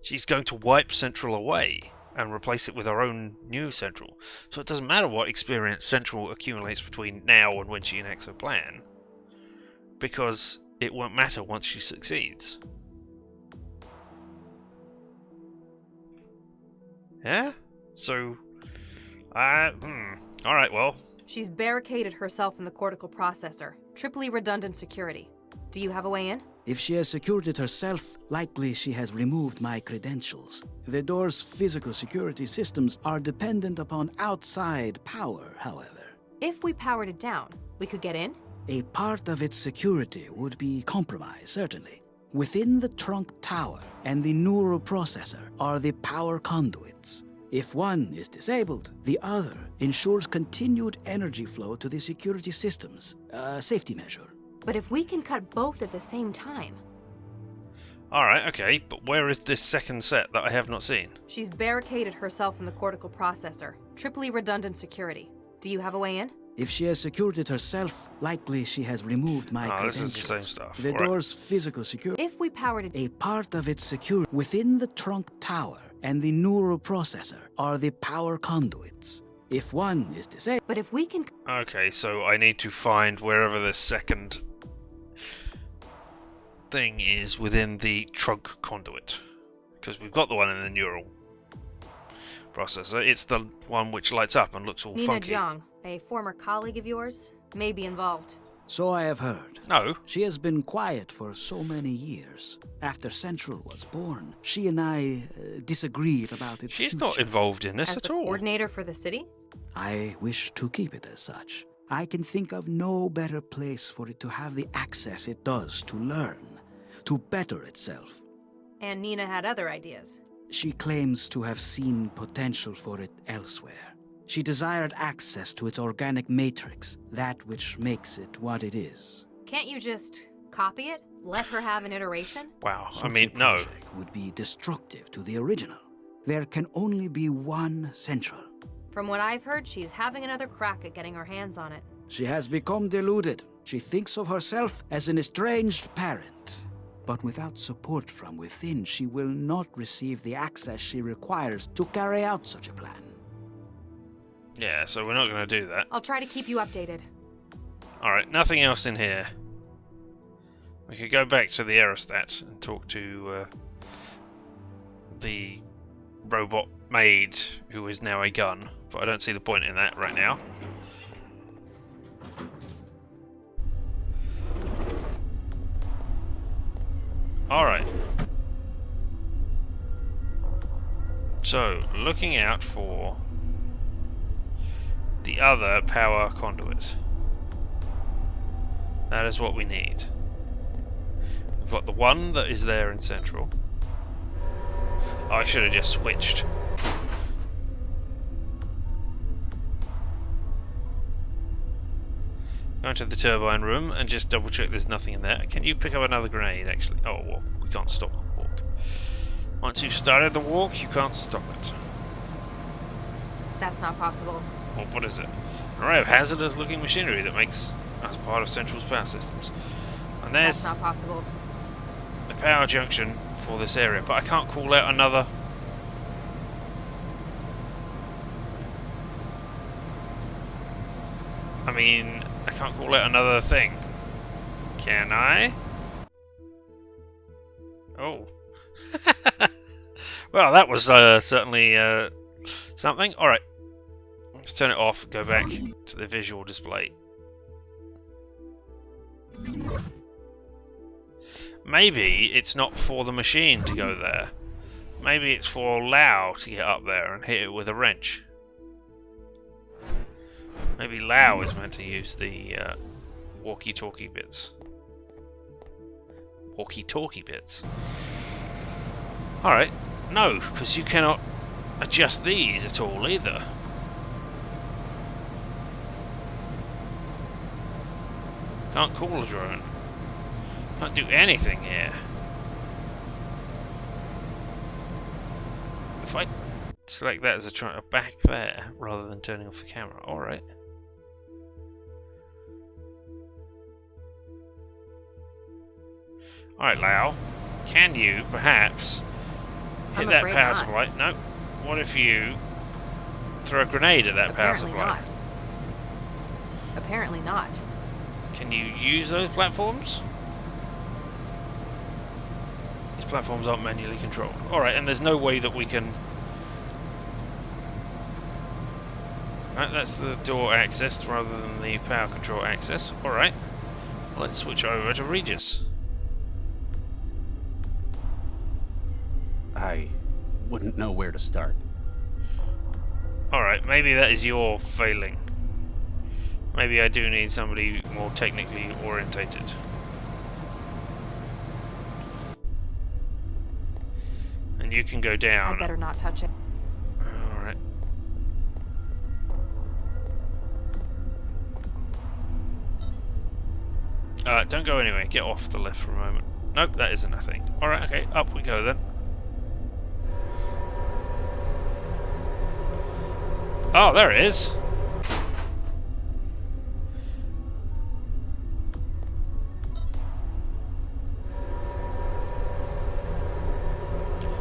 She's going to wipe Central away and replace it with her own new Central. So it doesn't matter what experience Central accumulates between now and when she enacts her plan, because it won't matter once she succeeds. Yeah? So, alright, well. She's barricaded herself in the cortical processor. Triply redundant security. Do you have a way in? If she has secured it herself, likely she has removed my credentials. The door's physical security systems are dependent upon outside power, however. If we powered it down, we could get in? A part of its security would be compromised, certainly. Within the trunk tower and the neural processor are the power conduits. If one is disabled, the other ensures continued energy flow to the security systems, a safety measure. But if we can cut both at the same time... Alright, okay, but where is this second set that I have not seen? She's barricaded herself in the cortical processor. Triply redundant security. Do you have a way in? If she has secured it herself, likely she has removed my credentials. This is the same stuff. The door's physical security... If we powered it... A part of its security within the trunk tower and the neural processor are the power conduits. If one is disabled... But if we can... Okay, so I need to find wherever the second thing is within the trunk conduit. Because we've got the one in the neural processor. It's the one which lights up and looks all Nina funky. Jiang, a former colleague of yours, may be involved. So I have heard. No. She has been quiet for so many years. After Central was born, she and I disagreed about its She's future. not involved in this As at the all. coordinator for the city? I wish to keep it as such. I can think of no better place for it to have the access it does to learn, to better itself. And Nina had other ideas. She claims to have seen potential for it elsewhere. She desired access to its organic matrix, that which makes it what it is. Can't you just copy it? Let her have an iteration? Wow, Such I mean, a no. project would be destructive to the original. There can only be one Central. From what I've heard, she's having another crack at getting her hands on it. She has become deluded. She thinks of herself as an estranged parent. But without support from within, she will not receive the access she requires to carry out such a plan. Yeah, so we're not going to do that. I'll try to keep you updated. Alright, nothing else in here. We could go back to the aerostat and talk to the robot maid, who is now a gun, but I don't see the point in that right now. Alright. So, looking out for the other power conduit. That is what we need. We've got the one that is there in Central. Oh, I should have just switched. Go into the turbine room and just double check there's nothing in there. Can you pick up another grenade actually? Oh, well, we can't stop the walk. Once you've started the walk, you can't stop it. That's not possible. Well, what is it? An array of hazardous looking machinery that makes us part of Central's power systems. And there's That's not possible. the power junction for this area, but I can't call out another. I mean, I can't call out another thing. Can I? Oh. Well, that was certainly something. Alright. Let's turn it off and go back to the visual display. Maybe it's not for the machine to go there. Maybe it's for Lao to get up there and hit it with a wrench. Maybe Lao is meant to use the walkie-talkie bits. Walkie-talkie bits. Alright. No, because you cannot adjust these at all either. Can't call a drone. Can't do anything here. If I select that as a back there rather than turning off the camera. Alright. Alright, Lau. Can you perhaps hit that power supply? No. What if you throw a grenade at that power supply? Not. Apparently not. Can you use those platforms? These platforms aren't manually controlled. Alright, and there's no way that we can... Right, that's the door access rather than the power control access. Alright. Let's switch over to Regis. I wouldn't know where to start. Alright, maybe that is your failing. Maybe I do need somebody more technically orientated. And you can go down. I better not touch it. Alright. Don't go anywhere. Get off the lift for a moment. Nope, that isn't a thing. Alright, okay, up we go then. Oh, there it is.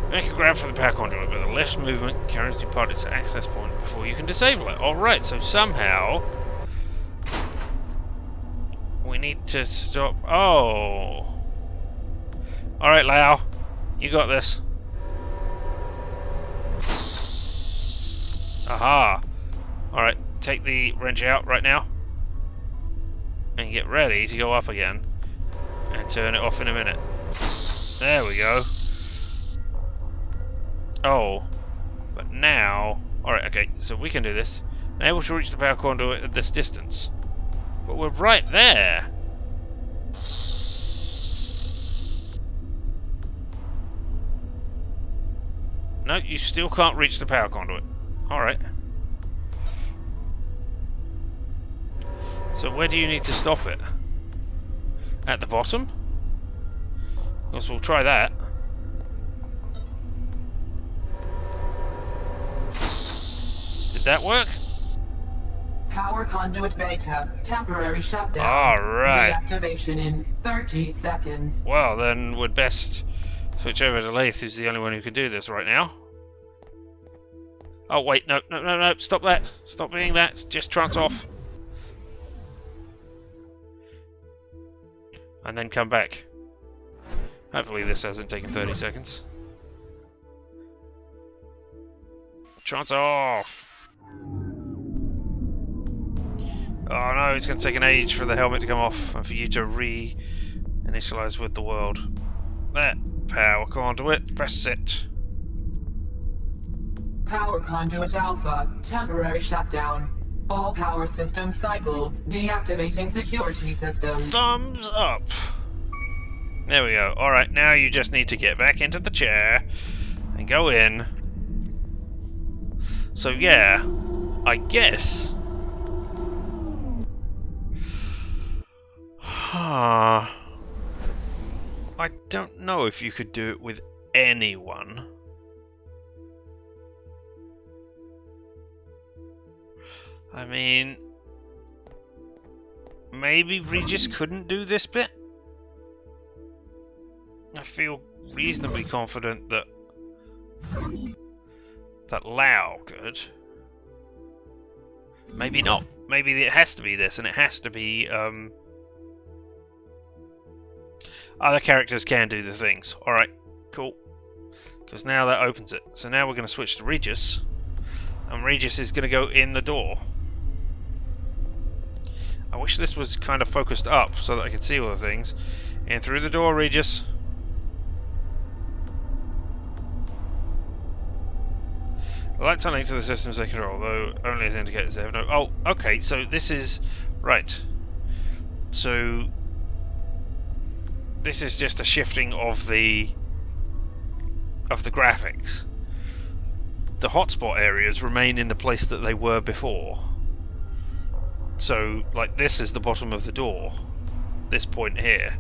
Make a grab for the power conduit, but the left's movement carries depart its access point before you can disable it. Alright, so somehow we need to stop. Oh. Alright, Lau. You got this. Aha. Alright, take the wrench out right now. And get ready to go up again. And turn it off in a minute. There we go. Oh. But now... Alright, okay, so we can do this. Able to reach the power conduit at this distance. But we're right there! No, you still can't reach the power conduit. Alright. So where do you need to stop it? At the bottom? Of course, we'll try that. Did that work? Power conduit beta. Temporary shutdown. Alright. Reactivation in 30 seconds. Well, then we'd best switch over to Lath, who's the only one who can do this right now. Oh, wait, no, no, no, no, stop that. Stop being that. Just trance off. And then come back. Hopefully this hasn't taken 30 seconds. Trance off! Oh no, it's going to take an age for the helmet to come off and for you to re-initialize with the world. There. Power conduit. Press it. Power conduit alpha. Temporary shutdown. All power systems cycled. Deactivating security systems. Thumbs up. There we go. Alright, now you just need to get back into the chair and go in. So yeah, I guess... I don't know if you could do it with anyone. I mean, maybe Regis couldn't do this bit? I feel reasonably confident that Lau could. Maybe not. Maybe it has to be this, and it has to be other characters can do the things. Alright, cool. Because now that opens it. So now we're going to switch to Regis. And Regis is going to go in the door. I wish this was kind of focused up so that I could see all the things. In through the door, Regis. The lights are linked to the systems they control, though only as indicators they have no... Oh, okay, so this is... Right. So... This is just a shifting of the graphics. The hotspot areas remain in the place that they were before. So, like, this is the bottom of the door. This point here.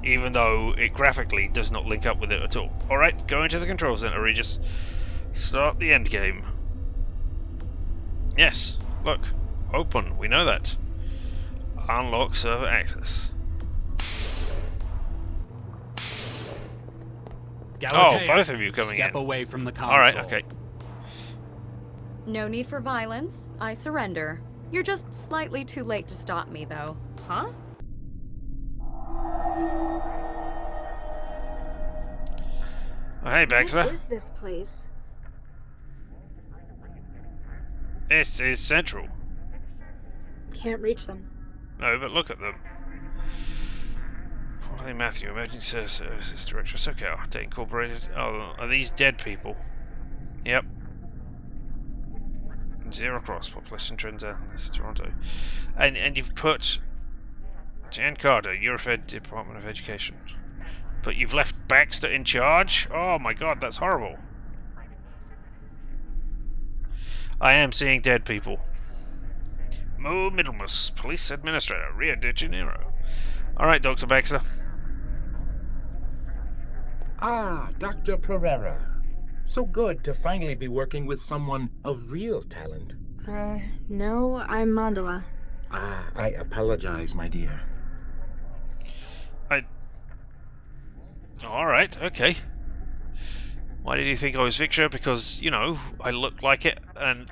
Even though it graphically does not link up with it at all. Alright, go into the control center, Regis. Start the end game. Yes, look. Open, we know that. Unlock server access. Galatea, Oh, both of you coming step in. away from the console. Alright, okay. No need for violence. I surrender. You're just slightly too late to stop me, though. Huh? Oh, hey, Baxter. What is this place? This is Central. Can't reach them. No, but look at them. Hey, Matthew, Emergency Services Director, SoCal, Data Incorporated. Oh, are these dead people? Yep. Zero Cross, Population Trends Analyst, Toronto. And you've put Jan Carter, Eurofed Department of Education. But you've left Baxter in charge? Oh my god, that's horrible. I am seeing dead people. Mo Middlemas, Police Administrator, Rio de Janeiro. Alright, Dr. Baxter. Ah, Dr. Pereira. So good to finally be working with someone of real talent. No, I'm Mandala. Ah, I apologize, my dear. Alright, okay. Why did you think I was Victor? Because, you know, I look like it and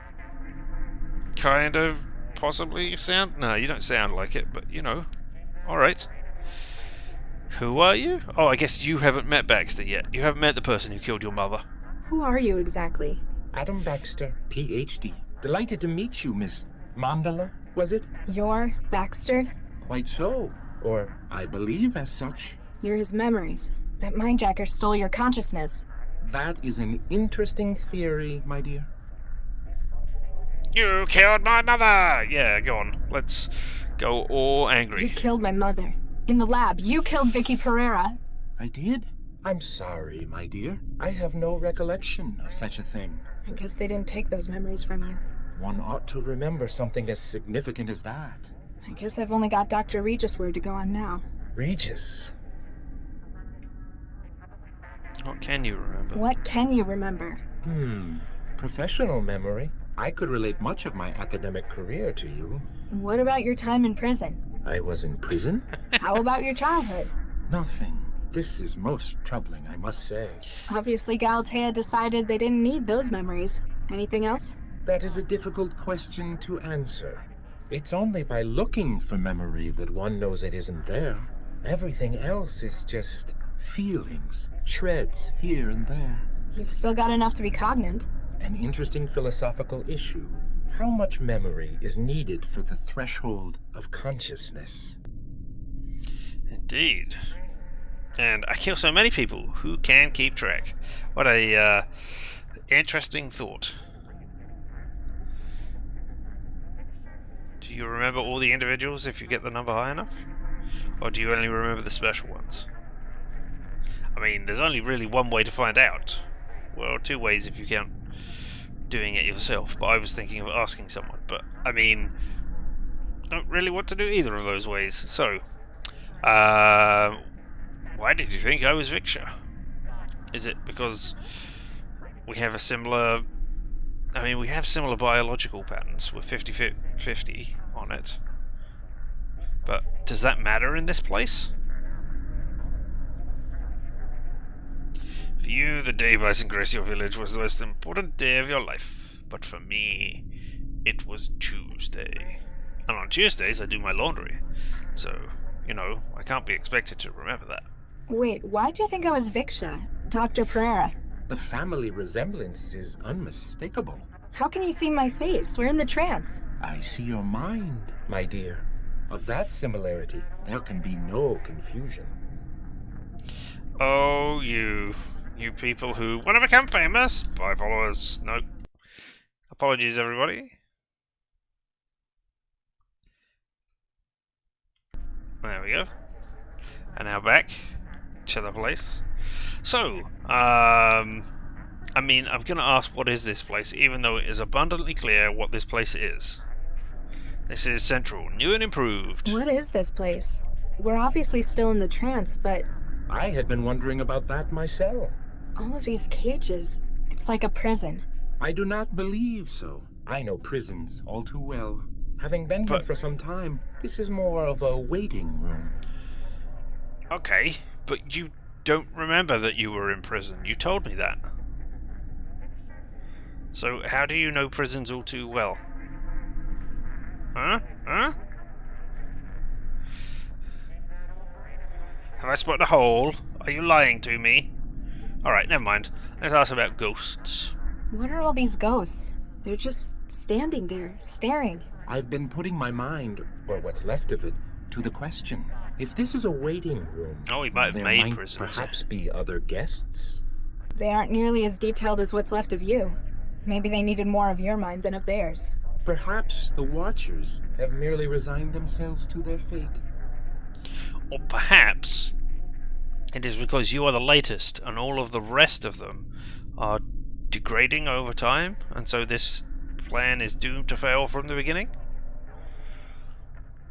kind of possibly sound... No, you don't sound like it, but, you know. Alright. Who are you? Oh, I guess you haven't met Baxter yet. You haven't met the person who killed your mother. Who are you exactly? Adam Baxter, PhD. Delighted to meet you, Miss Mandala, was it? You're Baxter? Quite so. Or I believe as such. You're his memories. That mindjacker stole your consciousness. That is an interesting theory, my dear. You killed my mother! Yeah, go on. Let's go all angry. You killed my mother. In the lab, you killed Vicky Pereira. I did? I'm sorry, my dear. I have no recollection of such a thing. I guess they didn't take those memories from you. One ought to remember something as significant as that. I guess I've only got Dr. Regis' word to go on now. Regis? What can you remember? What can you remember? Professional memory. I could relate much of my academic career to you. What about your time in prison? I was in prison? How about your childhood? Nothing. This is most troubling, I must say. Obviously, Galatea decided they didn't need those memories. Anything else? That is a difficult question to answer. It's only by looking for memory that one knows it isn't there. Everything else is just feelings, shreds here and there. You've still got enough to be cognate. An interesting philosophical issue. How much memory is needed for the threshold of consciousness? Indeed. And I kill so many people. Who can keep track? What a interesting thought. Do you remember all the individuals if you get the number high enough? Or do you only remember the special ones? I mean, there's only really one way to find out. Well, two ways if you count doing it yourself, but I was thinking of asking someone. But, I mean, don't really want to do either of those ways. So, why did you think I was Victor? Is it because we have a similar... I mean, we have similar biological patterns with 50-50 on it. But does that matter in this place? For you, the day by St. Gracio village was the most important day of your life. But for me, it was Tuesday. And on Tuesdays, I do my laundry. So, you know, I can't be expected to remember that. Wait, why do you think I was Viksha? Dr. Pereira? The family resemblance is unmistakable. How can you see my face? We're in the trance. I see your mind, my dear. Of that similarity, there can be no confusion. Oh, you people who want to become famous. Bye, followers. Nope. Apologies, everybody. There we go. And now back to the place. So, I mean, I'm going to ask what is this place, even though it is abundantly clear what this place is. This is Central, new and improved. What is this place? We're obviously still in the trance, but... I had been wondering about that myself. all of these cages, It's like a prison. I do not believe so. I know prisons all too well. Having been here for some time, this is more of a waiting room. Okay, but you don't remember that you were in prison. You told me that. So how do you know prisons all too well? Huh? Huh? Have I spotted a hole? Are you lying to me? Alright, never mind. Let's ask about ghosts. What are all these ghosts? They're just standing there, staring. I've been putting my mind, or what's left of it, to the question. If this is a waiting room, Oh, he might have there made might prisons. perhaps be other guests? They aren't nearly as detailed as what's left of you. Maybe they needed more of your mind than of theirs. Perhaps the Watchers have merely resigned themselves to their fate. Or perhaps it is because you are the latest and all of the rest of them are degrading over time, and so this plan is doomed to fail from the beginning?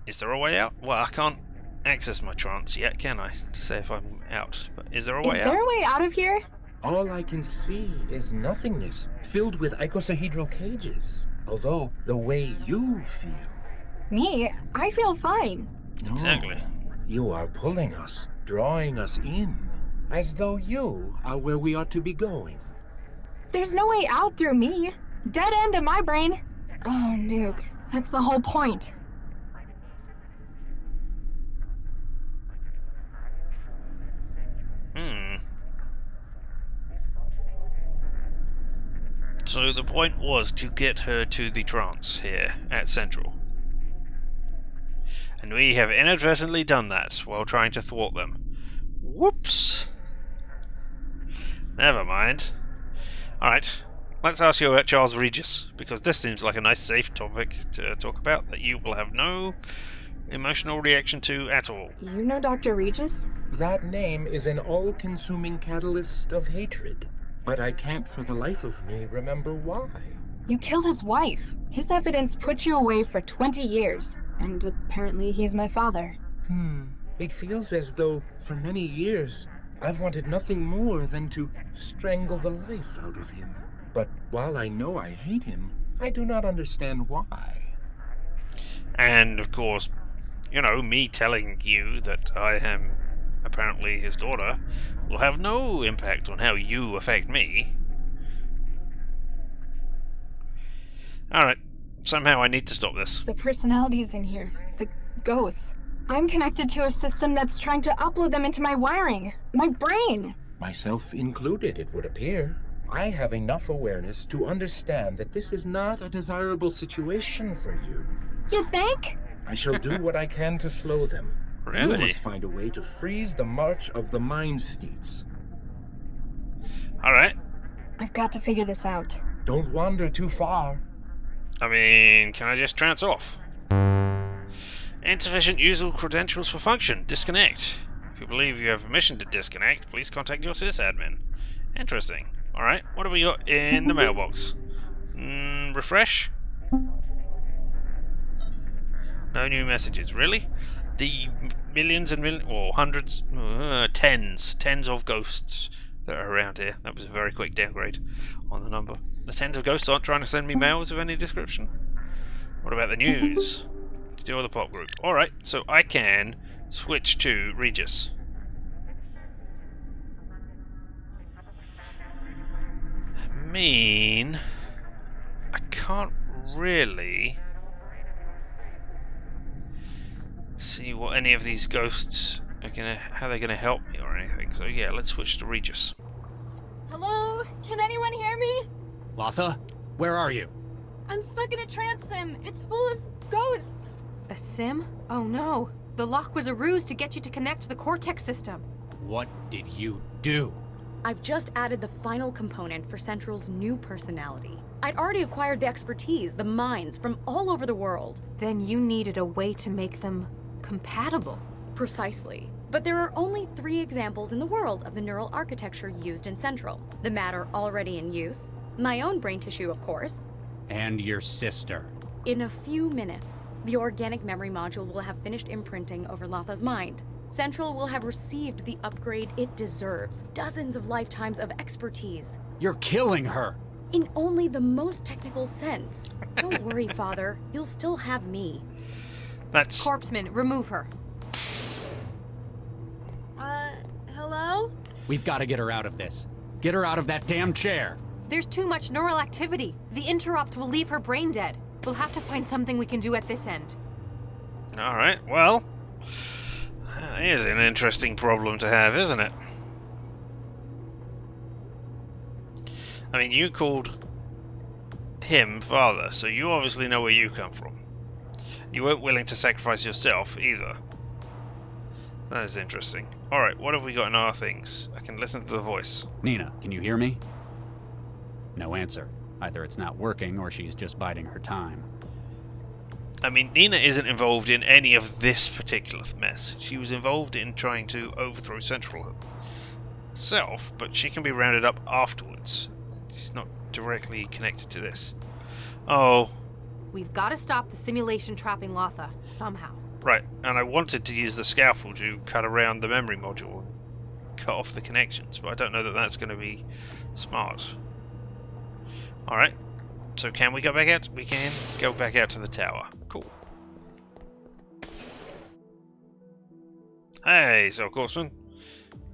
Is there a way out? Well, I can't access my trance yet, can I? To say if I'm out. But is there a way Is out? there a way out of here? All I can see is nothingness, filled with icosahedral cages. Although, the way you feel... Me? I feel fine. No, Exactly. you are pulling us, drawing us in, as though you are where we ought to be going. There's no way out through me. Dead end in my brain. Oh, Nuke. That's the whole point. So the point was to get her to the trance here at Central. And we have inadvertently done that while trying to thwart them. Whoops! Never mind. Alright, let's ask you about Charles Regis, because this seems like a nice safe topic to talk about that you will have no emotional reaction to at all. You know Dr. Regis? That name is an all-consuming catalyst of hatred, but I can't for the life of me remember why. You killed his wife. His evidence put you away for 20 years, and apparently he's my father. It feels as though, for many years, I've wanted nothing more than to strangle the life out of him. But while I know I hate him, I do not understand why. And of course, you know, me telling you that I am apparently his daughter will have no impact on how you affect me. Alright, somehow I need to stop this. The personalities in here, the ghosts. I'm connected to a system that's trying to upload them into my wiring, my brain. Myself included, it would appear. I have enough awareness to understand that this is not a desirable situation for you. You think? I shall do what I can to slow them. Really? You must find a way to freeze the march of the Mind Steeds. Alright. I've got to figure this out. Don't wander too far. I mean, can I just trance off? Insufficient user credentials for function. Disconnect. If you believe you have permission to disconnect, please contact your sysadmin. Interesting. Alright, what have we got in the mailbox? Refresh? No new messages. Really? The millions and millions, or hundreds, tens of ghosts that are around here. That was a very quick downgrade on the number. The tens of ghosts aren't trying to send me mails of any description. What about the news? Still the pop group. Alright, so I can switch to Regis. I mean, I can't really see what any of these ghosts are how they're gonna help me or anything. So yeah, let's switch to Regis. Hello? Can anyone hear me? Latha, where are you? I'm stuck in a trance sim. It's full of ghosts. A sim? Oh no. The lock was a ruse to get you to connect to the Cortex system. What did you do? I've just added the final component for Central's new personality. I'd already acquired the expertise, the minds from all over the world. Then you needed a way to make them compatible. Precisely. But there are only 3 examples in the world of the neural architecture used in Central. The matter already in use, my own brain tissue, of course. And your sister. In a few minutes, the organic memory module will have finished imprinting over Latha's mind. Central will have received the upgrade it deserves. Dozens of lifetimes of expertise. You're killing her! In only the most technical sense. Don't worry, Father. You'll still have me. That's... Corpseman, remove her. Hello? We've got to get her out of this. Get her out of that damn chair! There's too much neural activity. The interrupt will leave her brain dead. We'll have to find something we can do at this end. Alright, well... That is an interesting problem to have, isn't it? I mean, you called him father, so you obviously know where you come from. You weren't willing to sacrifice yourself, either. That is interesting. Alright, what have we got in our things? I can listen to the voice. Nina, can you hear me? No answer. Either it's not working or she's just biding her time. I mean, Nina isn't involved in any of this particular mess. She was involved in trying to overthrow Central herself, but she can be rounded up afterwards. She's not directly connected to this. Oh. We've got to stop the simulation trapping Latha, somehow. Right, and I wanted to use the scalpel to cut around the memory module and cut off the connections, but I don't know that that's going to be smart. Alright, so can we go back out? We can go back out to the tower. Cool. Hey, so Corpseman,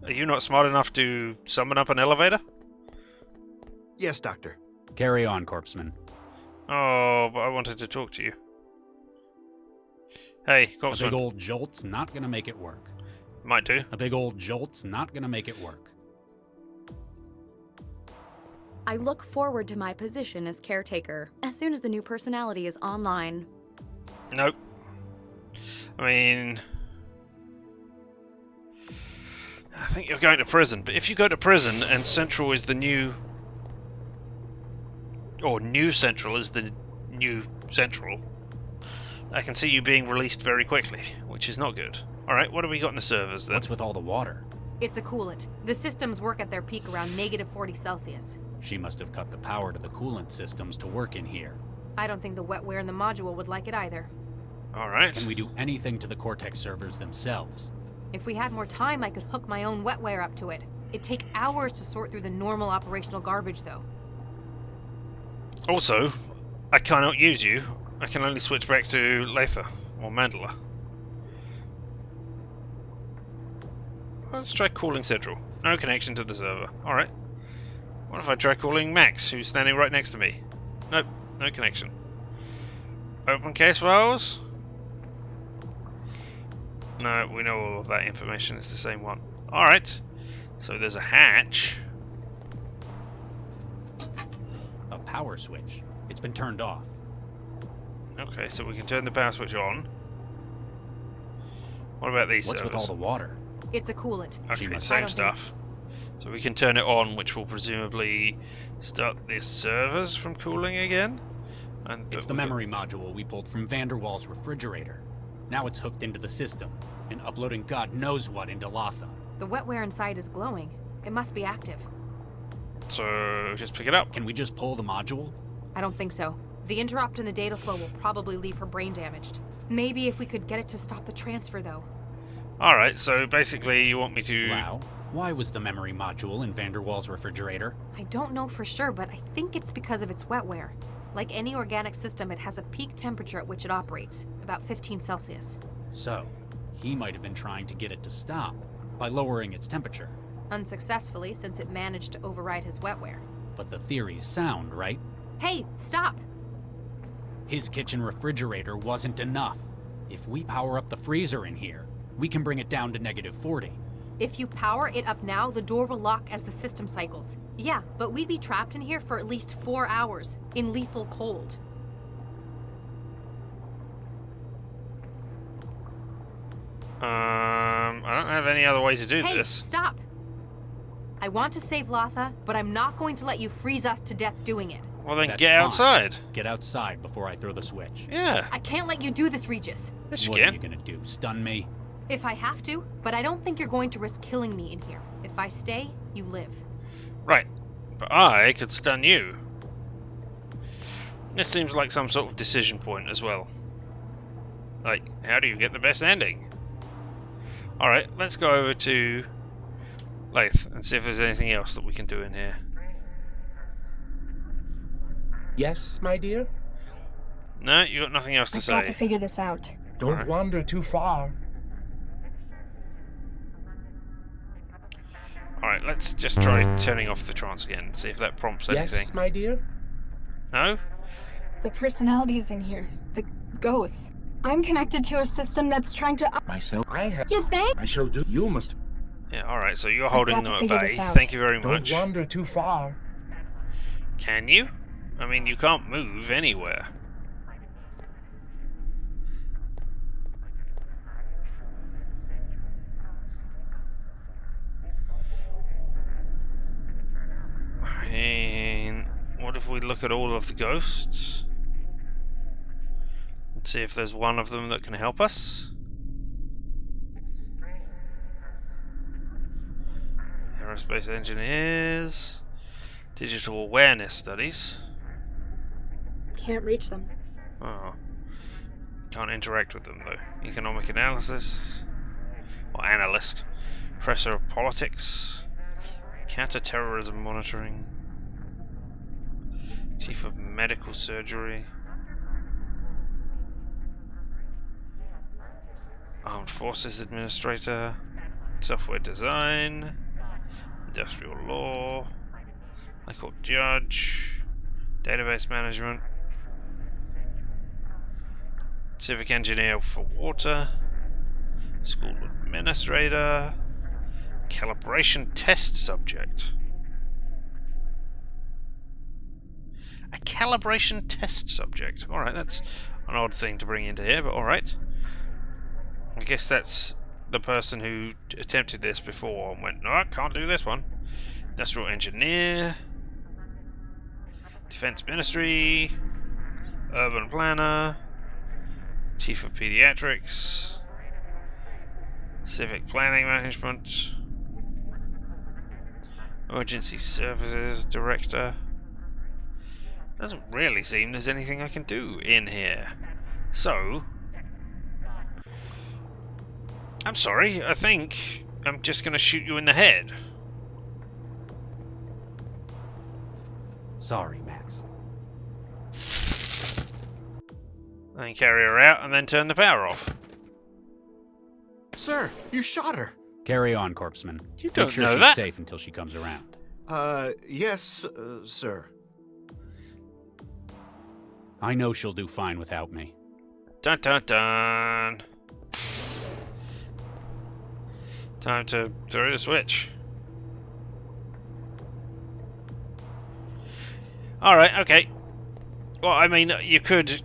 are you not smart enough to summon up an elevator? Yes, Doctor. Carry on, Corpseman. Oh, but I wanted to talk to you. Hey, A Corpseman. big old jolt's not gonna make it work. Might do. A big old jolt's not gonna make it work. I look forward to my position as caretaker as soon as the new personality is online. Nope. I mean... I think you're going to prison, but if you go to prison and Central is the new... or New Central is the new Central, I can see you being released very quickly, which is not good. Alright, what have we got in the servers then? What's with all the water? It's a coolant. The systems work at their peak around negative 40 Celsius. She must have cut the power to the coolant systems to work in here. I don't think the wetware in the module would like it either. Alright. Can we do anything to the Cortex servers themselves? If we had more time, I could hook my own wetware up to it. It'd take hours to sort through the normal operational garbage, though. Also, I cannot use you. I can only switch back to Latha or Mandala. Let's try calling Central. No connection to the server. Alright. What if I try calling Max, who's standing right next to me? Nope, no connection. Open case files? No, we know all of that information. It's the same one. Alright. So there's a hatch. A power switch. It's been turned off. Okay, so we can turn the power switch on. What about these What's servers? with all the water? It's a coolant. Okay, I same don't stuff. So we can turn it on, which will presumably start the servers from cooling again. And It's the memory module we pulled from Vanderwall's refrigerator. Now it's hooked into the system, and uploading God knows what into Latha. The wetware inside is glowing. It must be active. So just pick it up. Can we just pull the module? I don't think so. The interrupt in the data flow will probably leave her brain damaged. Maybe if we could get it to stop the transfer, though. Alright, so basically you want me to... Wow. Why was the memory module in Vanderwall's refrigerator? I don't know for sure, but I think it's because of its wetware. Like any organic system, it has a peak temperature at which it operates, about 15 Celsius. So, he might have been trying to get it to stop by lowering its temperature. Unsuccessfully, since it managed to override his wetware. But the theory's sound, right? Hey, stop! His kitchen refrigerator wasn't enough. If we power up the freezer in here, we can bring it down to negative 40. If you power it up now, the door will lock as the system cycles. Yeah, but we'd be trapped in here for at least 4 hours, in lethal cold. I don't have any other way to do Hey, this. stop! I want to save Latha, but I'm not going to let you freeze us to death doing it. Well then That's get fine. outside. Get outside before I throw the switch. Yeah. I can't let you do this, Regis. Yes, you What are can. you gonna do, stun me? If I have to, but I don't think you're going to risk killing me in here. If I stay, you live. Right. But I could stun you. This seems like some sort of decision point as well. Like, how do you get the best ending? Alright, let's go over to Lath and see if there's anything else that we can do in here. Yes, my dear? No, you got nothing else to say. I've got to figure this out. Don't wander too far. Alright, let's just try turning off the trance again, see if that prompts anything. Yes, my dear? No? The personalities in here, the ghosts. I'm connected to a system that's trying to. Myself, I have. You think? I shall do. You must. Yeah, alright, so you're holding got them to at figure bay. this out. Thank you very Don't much. wander too far. Can you? I mean, you can't move anywhere. I mean, what if we look at all of the ghosts? And see if there's one of them that can help us? Aerospace engineers, digital awareness studies. Can't reach them. Oh, can't interact with them though. Economic analysis, or analyst, professor of politics, counter-terrorism monitoring, chief of medical surgery, armed forces administrator, software design, industrial law, high court judge, database management, civic engineer for water, school administrator, calibration test subject. A calibration test subject. Alright, that's an odd thing to bring into here, but alright. I guess that's the person who attempted this before and went, no, I can't do this one. Industrial engineer, defense ministry, urban planner, chief of pediatrics, civic planning management, emergency services director. Doesn't really seem there's anything I can do in here. So, I'm sorry, I think I'm just going to shoot you in the head. Sorry, Max. And carry her out and then turn the power off. Sir, you shot her. Carry on, Corpseman. You don't Make sure know she's that. safe until she comes around. Yes, sir. I know she'll do fine without me. Dun dun dun. Time to throw the switch. Alright, okay. Well, I mean, you could...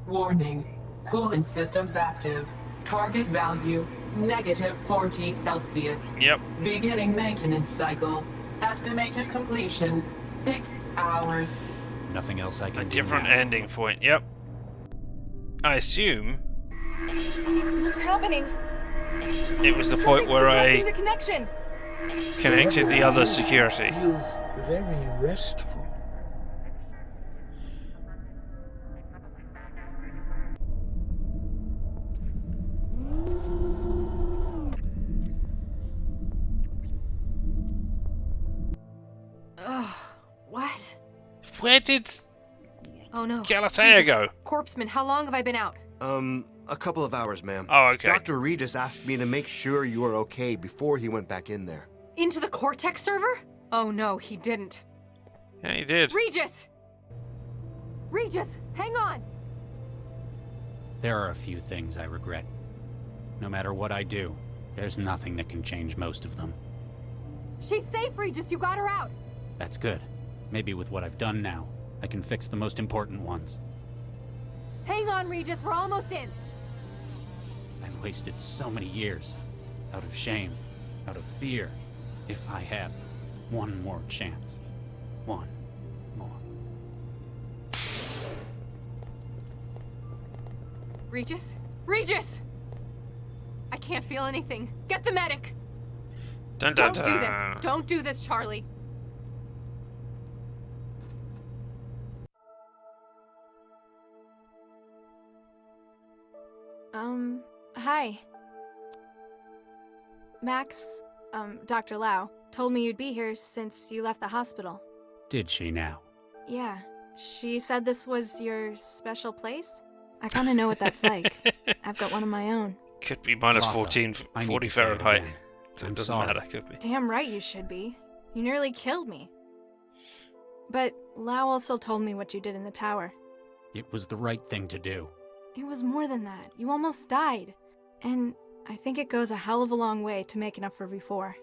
Warning. Cooling systems active. Target value, -40 Celsius. Yep. Beginning maintenance cycle. Estimated completion, 6 hours. Nothing else I can A do different now. ending point, yep. I assume What's happening? it was the point where I the connection. connected the other security. Feels very restful. Ugh. What? Where did Oh no. Galatea Regis, go? Corpseman, how long have I been out? A couple of hours, ma'am. Oh, okay. Dr. Regis asked me to make sure you were okay before he went back in there. Into the Cortex server? Oh no, he didn't. Yeah, you did. Regis! Regis, hang on! There are a few things I regret. No matter what I do, there's nothing that can change most of them. She's safe, Regis, you got her out! That's good. Maybe with what I've done now, I can fix the most important ones. Hang on, Regis, we're almost in! I've wasted so many years. Out of shame, out of fear. If I had one more chance. One more. Regis? Regis! I can't feel anything. Get the medic! Dun dun Don't dun. do this! Don't do this, Charlie! Hi. Max, Dr. Lau, told me you'd be here since you left the hospital. Did she now? Yeah. She said this was your special place? I kind of know what that's like. I've got one of my own. Could be minus Martha, 14, I need 40 to say it Fahrenheit. again. So I'm it doesn't sorry. matter, could be. Damn right you should be. You nearly killed me. But Lau also told me what you did in the tower. It was the right thing to do. It was more than that. You almost died. And I think it goes a hell of a long way to making up for before.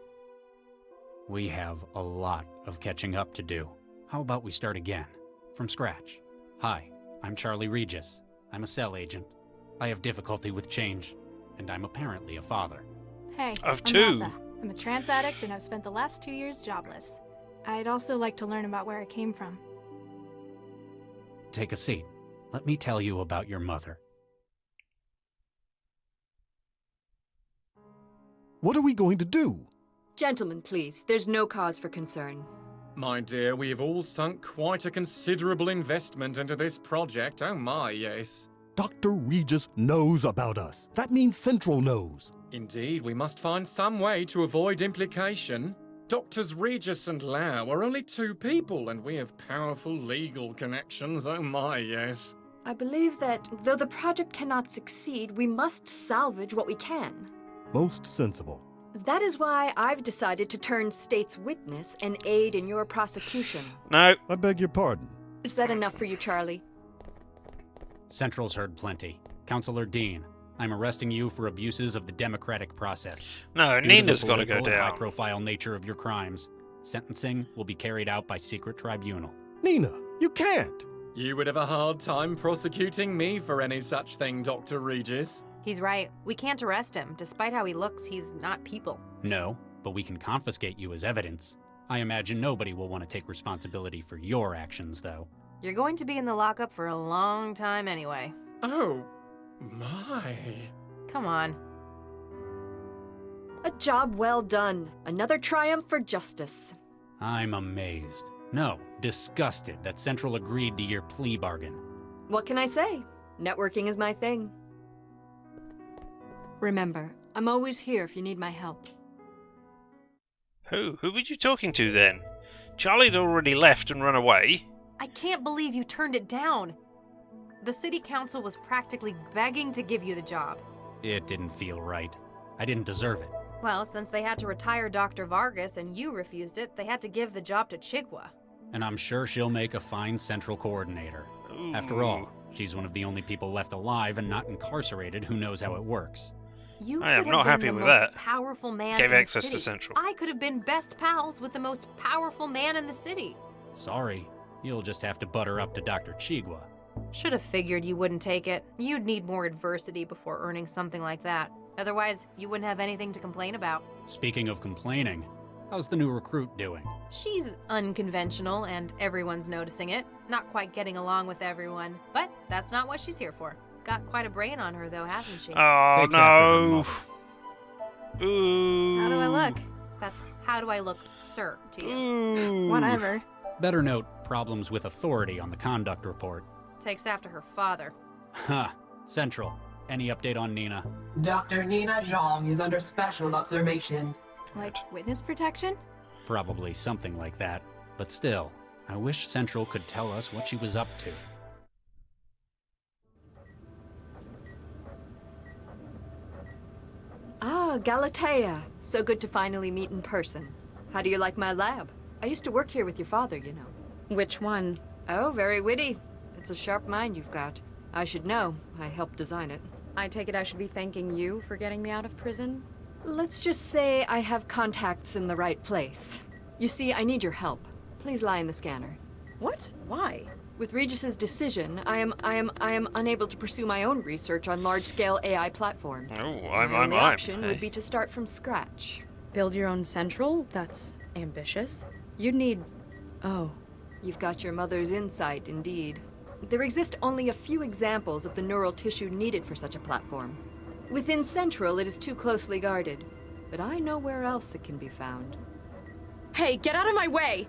We have a lot of catching up to do. How about we start again? From scratch. Hi, I'm Charlie Regis. I'm a cell agent. I have difficulty with change, and I'm apparently a father. Hey, Of I'm two. Martha. I'm a trans addict and I've spent the last 2 years jobless. I'd also like to learn about where I came from. Take a seat. Let me tell you about your mother. What are we going to do? Gentlemen, please. There's no cause for concern. My dear, we have all sunk quite a considerable investment into this project. Oh my, yes. Dr. Regis knows about us. That means Central knows. Indeed, we must find some way to avoid implication. Doctors Regis and Lau are only two people, and we have powerful legal connections. Oh my, yes. I believe that though the project cannot succeed, we must salvage what we can. Most sensible. That is why I've decided to turn state's witness and aid in your prosecution. No. I beg your pardon. Is that enough for you, Charlie? Central's heard plenty. Counselor Dean, I'm arresting you for abuses of the democratic process. No, Due to the Nina's got to go political and down. high-profile nature of your crimes, sentencing will be carried out by secret tribunal. Nina, you can't. You would have a hard time prosecuting me for any such thing, Dr. Regis. He's right. We can't arrest him. Despite how he looks, he's not people. No, but we can confiscate you as evidence. I imagine nobody will want to take responsibility for your actions, though. You're going to be in the lockup for a long time anyway. Oh, my. Come on. A job well done. Another triumph for justice. I'm amazed. No, disgusted that Central agreed to your plea bargain. What can I say? Networking is my thing. Remember, I'm always here if you need my help. Who? Who were you talking to then? Charlie'd already left and run away. I can't believe you turned it down. The city council was practically begging to give you the job. It didn't feel right. I didn't deserve it. Well, since they had to retire Dr. Vargas and you refused it, they had to give the job to Chigwa. And I'm sure she'll make a fine Central coordinator. Ooh. After all, she's one of the only people left alive and not incarcerated who knows how it works. You I am could not have happy been the with most that. powerful man Gave in access the to city. Central. I could have been best pals with the most powerful man in the city. Sorry, you'll just have to butter up to Dr. Chigwa. Should have figured you wouldn't take it. You'd need more adversity before earning something like that. Otherwise, you wouldn't have anything to complain about. Speaking of complaining, how's the new recruit doing? She's unconventional, and everyone's noticing it. Not quite getting along with everyone, but that's not what she's here for. Got quite a brain on her, though, hasn't she? Oh, Takes after her no. mother. Ooh. How do I look? That's how do I look, sir, to you. Ooh. Whatever. Better note problems with authority on the conduct report. Takes after her father. Ha! Central, any update on Nina? Dr. Nina Zhang is under special observation. Like witness protection? Probably something like that. But still, I wish Central could tell us what she was up to. Ah, Galatea. So good to finally meet in person. How do you like my lab? I used to work here with your father, you know. Which one? Oh, very witty. It's a sharp mind you've got. I should know. I helped design it. I take it I should be thanking you for getting me out of prison? Let's just say I have contacts in the right place. You see, I need your help. Please lie in the scanner. What? Why? With Regis's decision, I am unable to pursue my own research on large-scale AI platforms. Oh, My only option would be to start from scratch. Build your own central? That's ambitious. You'd need... Oh. You've got your mother's insight, indeed. There exist only a few examples of the neural tissue needed for such a platform. Within Central, it is too closely guarded, but I know where else it can be found. Hey, get out of my way!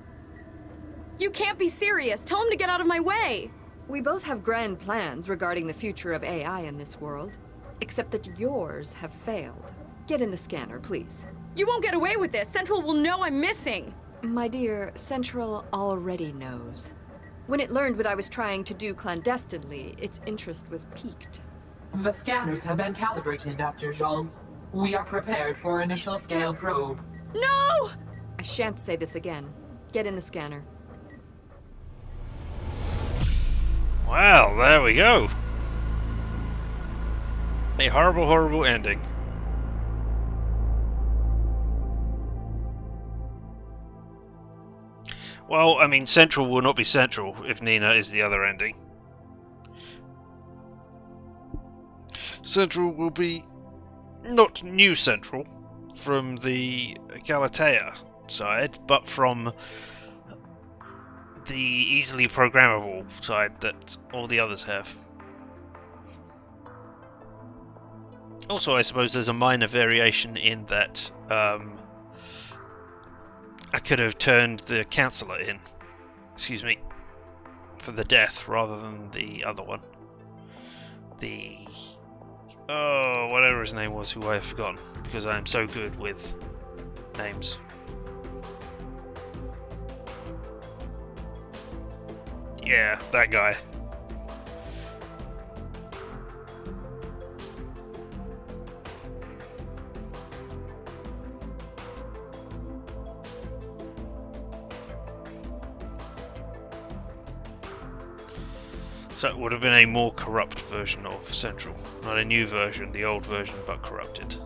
You can't be serious! Tell him to get out of my way! We both have grand plans regarding the future of AI in this world, except that yours have failed. Get in the scanner, please. You won't get away with this. Central will know I'm missing. My dear, Central already knows. When it learned what I was trying to do clandestinely, its interest was piqued. The scanners have been calibrated, Dr. Joel. We are prepared for initial scale probe. No! I shan't say this again. Get in the scanner. Well, there we go. A horrible, horrible ending. Well, I mean, Central will not be Central if Nina is the other ending. Central will be not New Central from the Galatea side, but from the easily programmable side that all the others have. Also, I suppose there's a minor variation in that I could have turned the counsellor in, excuse me, for the death rather than the other one. The whatever his name was, who I have forgotten, because I am so good with names. Yeah, that guy. So it would have been a more corrupt version of Central. Not a new version, the old version, but corrupted.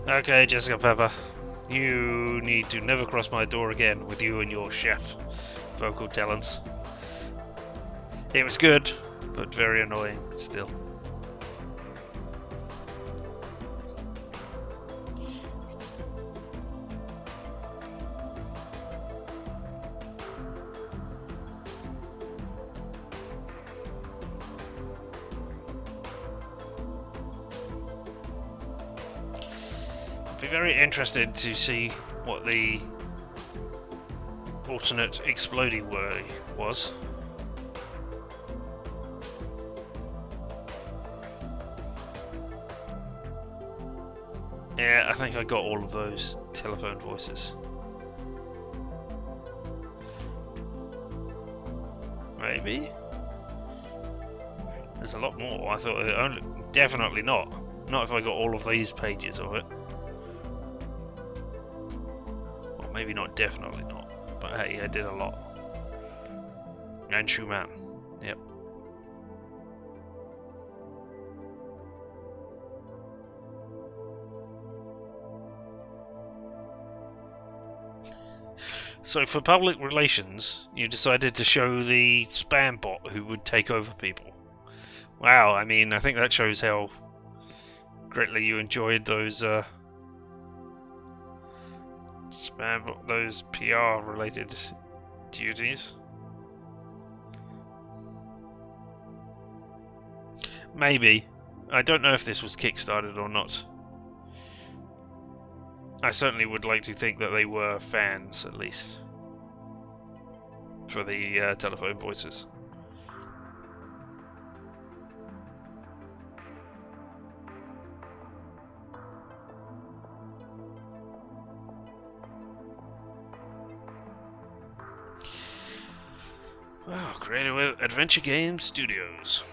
Okay, Jessica Pepper. You need to never cross my door again with you and your chef vocal talents. It was good, but very annoying still. Be very interested to see what the alternate exploding word was. Yeah, I think I got all of those telephone voices. Maybe? There's a lot more. I thought only, definitely not. Not if I got all of these pages of it. Maybe not, definitely not. But hey, I did a lot. And Schumann. Yep. So for public relations, you decided to show the spam bot who would take over people. Wow, I mean, I think that shows how greatly you enjoyed those spam, those PR related duties. Maybe. I don't know if this was kickstarted or not. I certainly would like to think that they were fans, at least, for the telephone voices. Wow, created with Adventure Game Studios.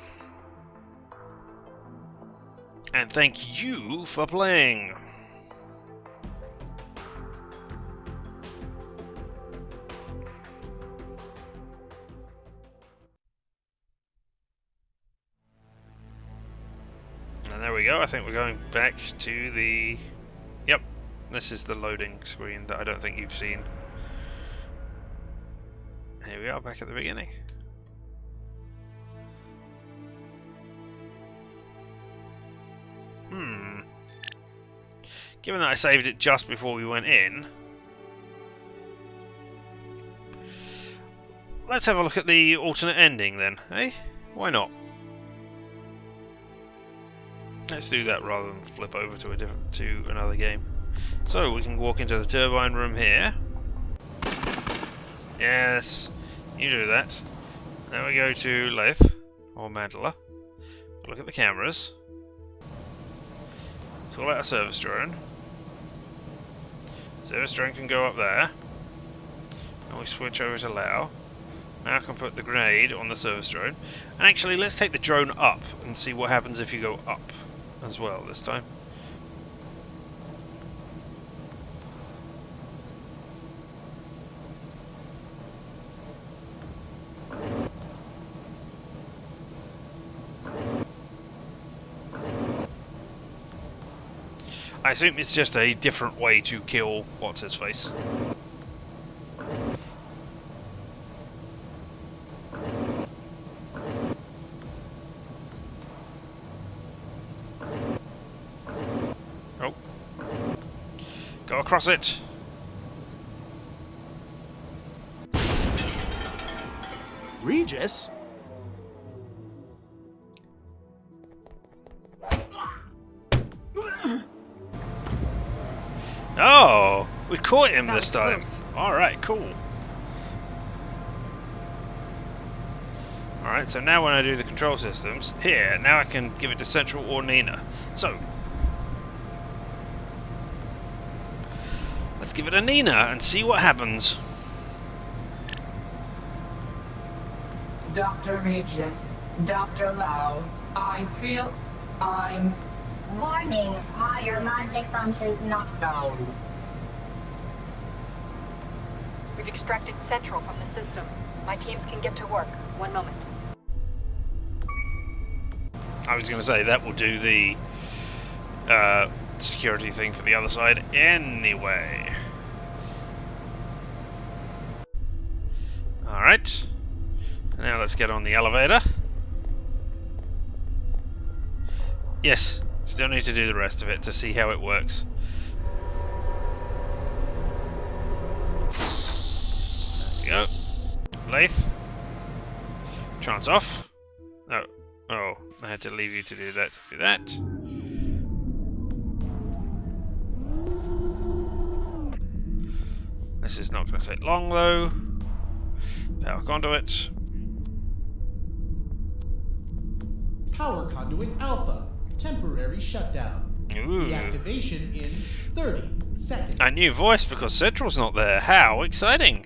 And thank you for playing. And there we go, I think we're going back to the... Yep, this is the loading screen that I don't think you've seen. Here we are, back at the beginning. Given that I saved it just before we went in, let's have a look at the alternate ending then, eh? Why not? Let's do that rather than flip over to another game. So we can walk into the turbine room here. Yes, you do that. Now we go to Lathe or Mandala. Look at the cameras. Call out a service drone. Service drone can go up there. And we switch over to Lao. Now I can put the grenade on the service drone. And actually, let's take the drone up and see what happens if you go up as well this time. I assume it's just a different way to kill what's-his-face. Oh. Go across it! Regis? Oh! We caught him this time! Close. Alright, cool. Alright, so now when I do the control systems, here, now I can give it to Central or Nina. So, let's give it a Nina and see what happens. Dr. Regis, Dr. Lau, I feel I'm... Warning, higher logic functions not found. We've extracted Central from the system. My teams can get to work. 1 moment. I was going to say, that will do the security thing for the other side anyway. Alright. Now let's get on the elevator. Yes, still need to do the rest of it to see how it works. There we go. Lathe. Chance off. No. Oh, I had to leave you to do that. Do that. This is not going to take long though. Power conduit. Power conduit alpha. Temporary shutdown. Ooh. Deactivation in 30 seconds. A new voice because Central's not there. How exciting!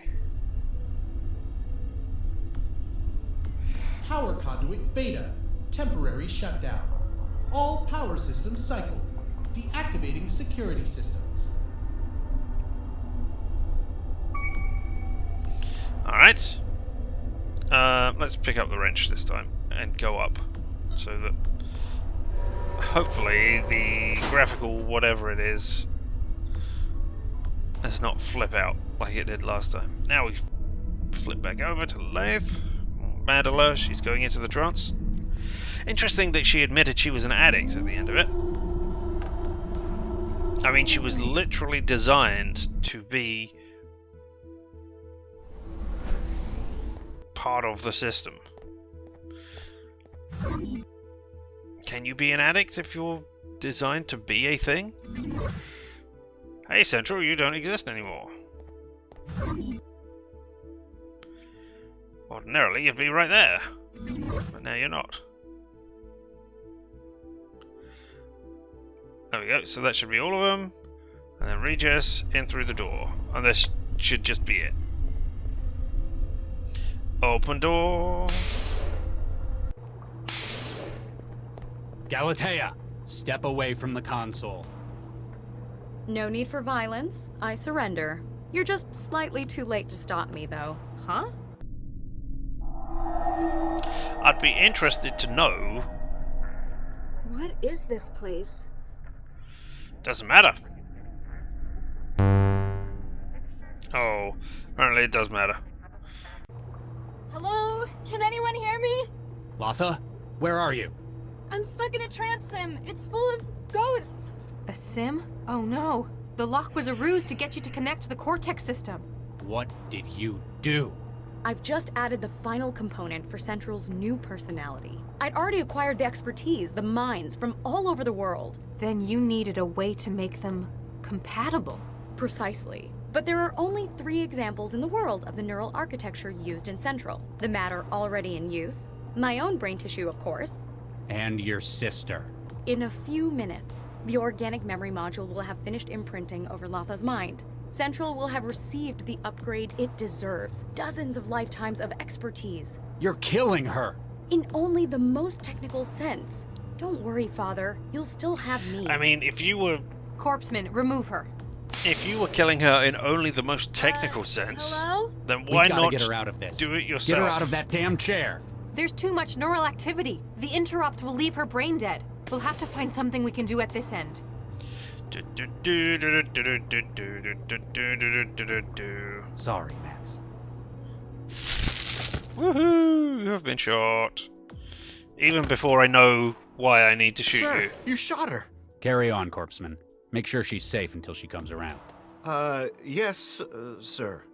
Power conduit beta. Temporary shutdown. All power systems cycled. Deactivating security systems. Alright. Let's pick up the wrench this time and go up so that hopefully the graphical whatever it is does not flip out like it did last time. Now we flip back over to Lathe. Mandala, she's going into the trance. Interesting that she admitted she was an addict at the end of it. I mean, she was literally designed to be part of the system. Can you be an addict if you're designed to be a thing? Hey Central, you don't exist anymore. Ordinarily you'd be right there, but now you're not. There we go, so that should be all of them. And then Regis in through the door. And this should just be it. Open door. Galatea, step away from the console. No need for violence. I surrender. You're just slightly too late to stop me, though. Huh? I'd be interested to know. What is this place? Doesn't matter. Oh, apparently it does matter. Hello? Can anyone hear me? Latha, where are you? I'm stuck in a trance sim. It's full of ghosts. A sim? Oh no. The lock was a ruse to get you to connect to the Cortex system. What did you do? I've just added the final component for Central's new personality. I'd already acquired the expertise, the minds from all over the world. Then you needed a way to make them compatible. Precisely. But there are only 3 examples in the world of the neural architecture used in Central. The matter already in use, my own brain tissue, of course, and your sister. In a few minutes, the organic memory module will have finished imprinting over Latha's mind. Central will have received the upgrade it deserves. Dozens of lifetimes of expertise. You're killing her! In only the most technical sense. Don't worry, Father. You'll still have me. I mean, if you were... Corpseman, remove her. If you were killing her in only the most technical sense, hello? then why We've gotta not get her out of this. do it yourself? Get her out of that damn chair! There's too much neural activity. The interrupt will leave her brain dead. We'll have to find something we can do at this end. Sorry, Max. Woohoo! You have been shot. Even before I know why I need to shoot Sir, you. you shot her. Carry on, Corpseman. Make sure she's safe until she comes around. Yes, sir.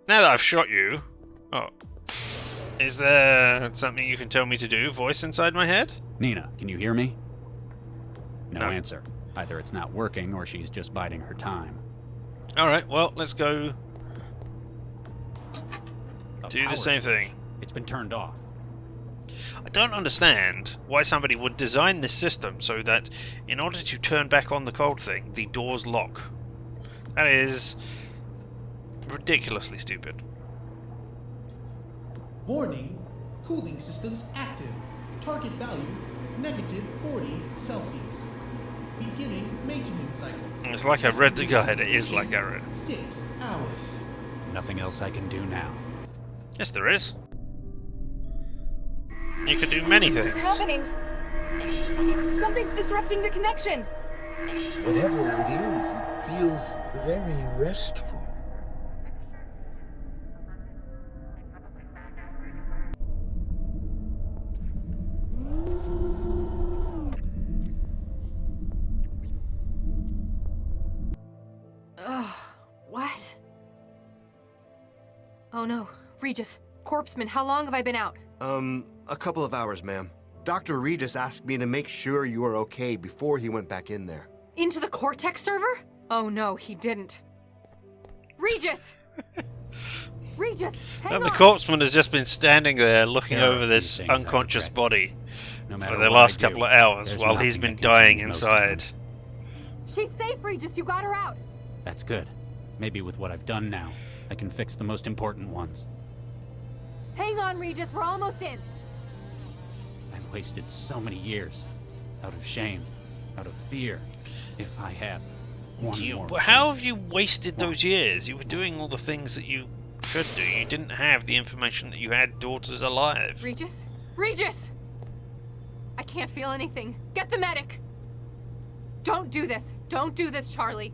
Now that I've shot you... Oh. Is there something you can tell me to do, voice inside my head? Nina, can you hear me? No No. answer. Either it's not working or she's just biding her time. Alright, well, let's go do power the same switch. thing. It's been turned off. I don't understand why somebody would design this system so that in order to turn back on the cold thing, the doors lock. That is ridiculously stupid. Warning, cooling systems active. Target value, -40 Celsius. Beginning maintenance cycle. It's like I read the guide, it is like I read. 6 hours. Nothing else I can do now. Yes, there is. You could do many things. What's happening? Something's disrupting the connection. Whatever it is, it feels very restful. Ugh, what? Oh no, Regis, Corpseman, how long have I been out? A couple of hours, ma'am. Dr. Regis asked me to make sure you were okay before he went back in there. Into the Cortex server? Oh no, he didn't. Regis! Regis, hang And on! the corpseman has just been standing there looking There are a over few this things I unconscious regret. body No for matter the what last I couple do, of hours there's while he's nothing been that can dying change most of them. inside. She's safe, Regis, you got her out! That's good. Maybe with what I've done now, I can fix the most important ones. Hang on, Regis, we're almost in! I've wasted so many years. Out of shame. Out of fear. If I had one more... How have you wasted those years? You were doing all the things that you should do. You didn't have the information that you had daughters alive. Regis? Regis! I can't feel anything. Get the medic! Don't do this! Don't do this, Charlie!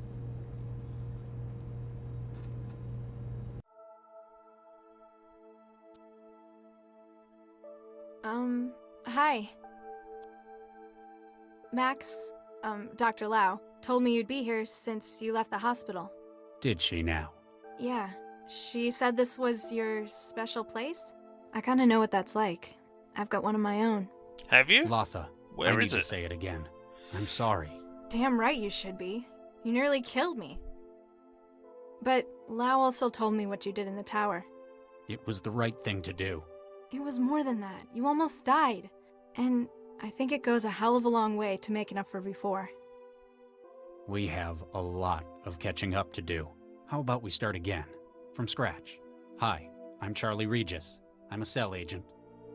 Hi. Max, Dr. Lau, told me you'd be here since you left the hospital. Did she now? Yeah. She said this was your special place? I kinda know what that's like. I've got one of my own. Have you? Latha, Where I need is to it? say it again. I'm sorry. Damn right you should be. You nearly killed me. But Lau also told me what you did in the tower. It was the right thing to do. It was more than that. You almost died. And I think it goes a hell of a long way to making up for before. We have a lot of catching up to do. How about we start again? From scratch. Hi, I'm Charlie Regis. I'm a cell agent.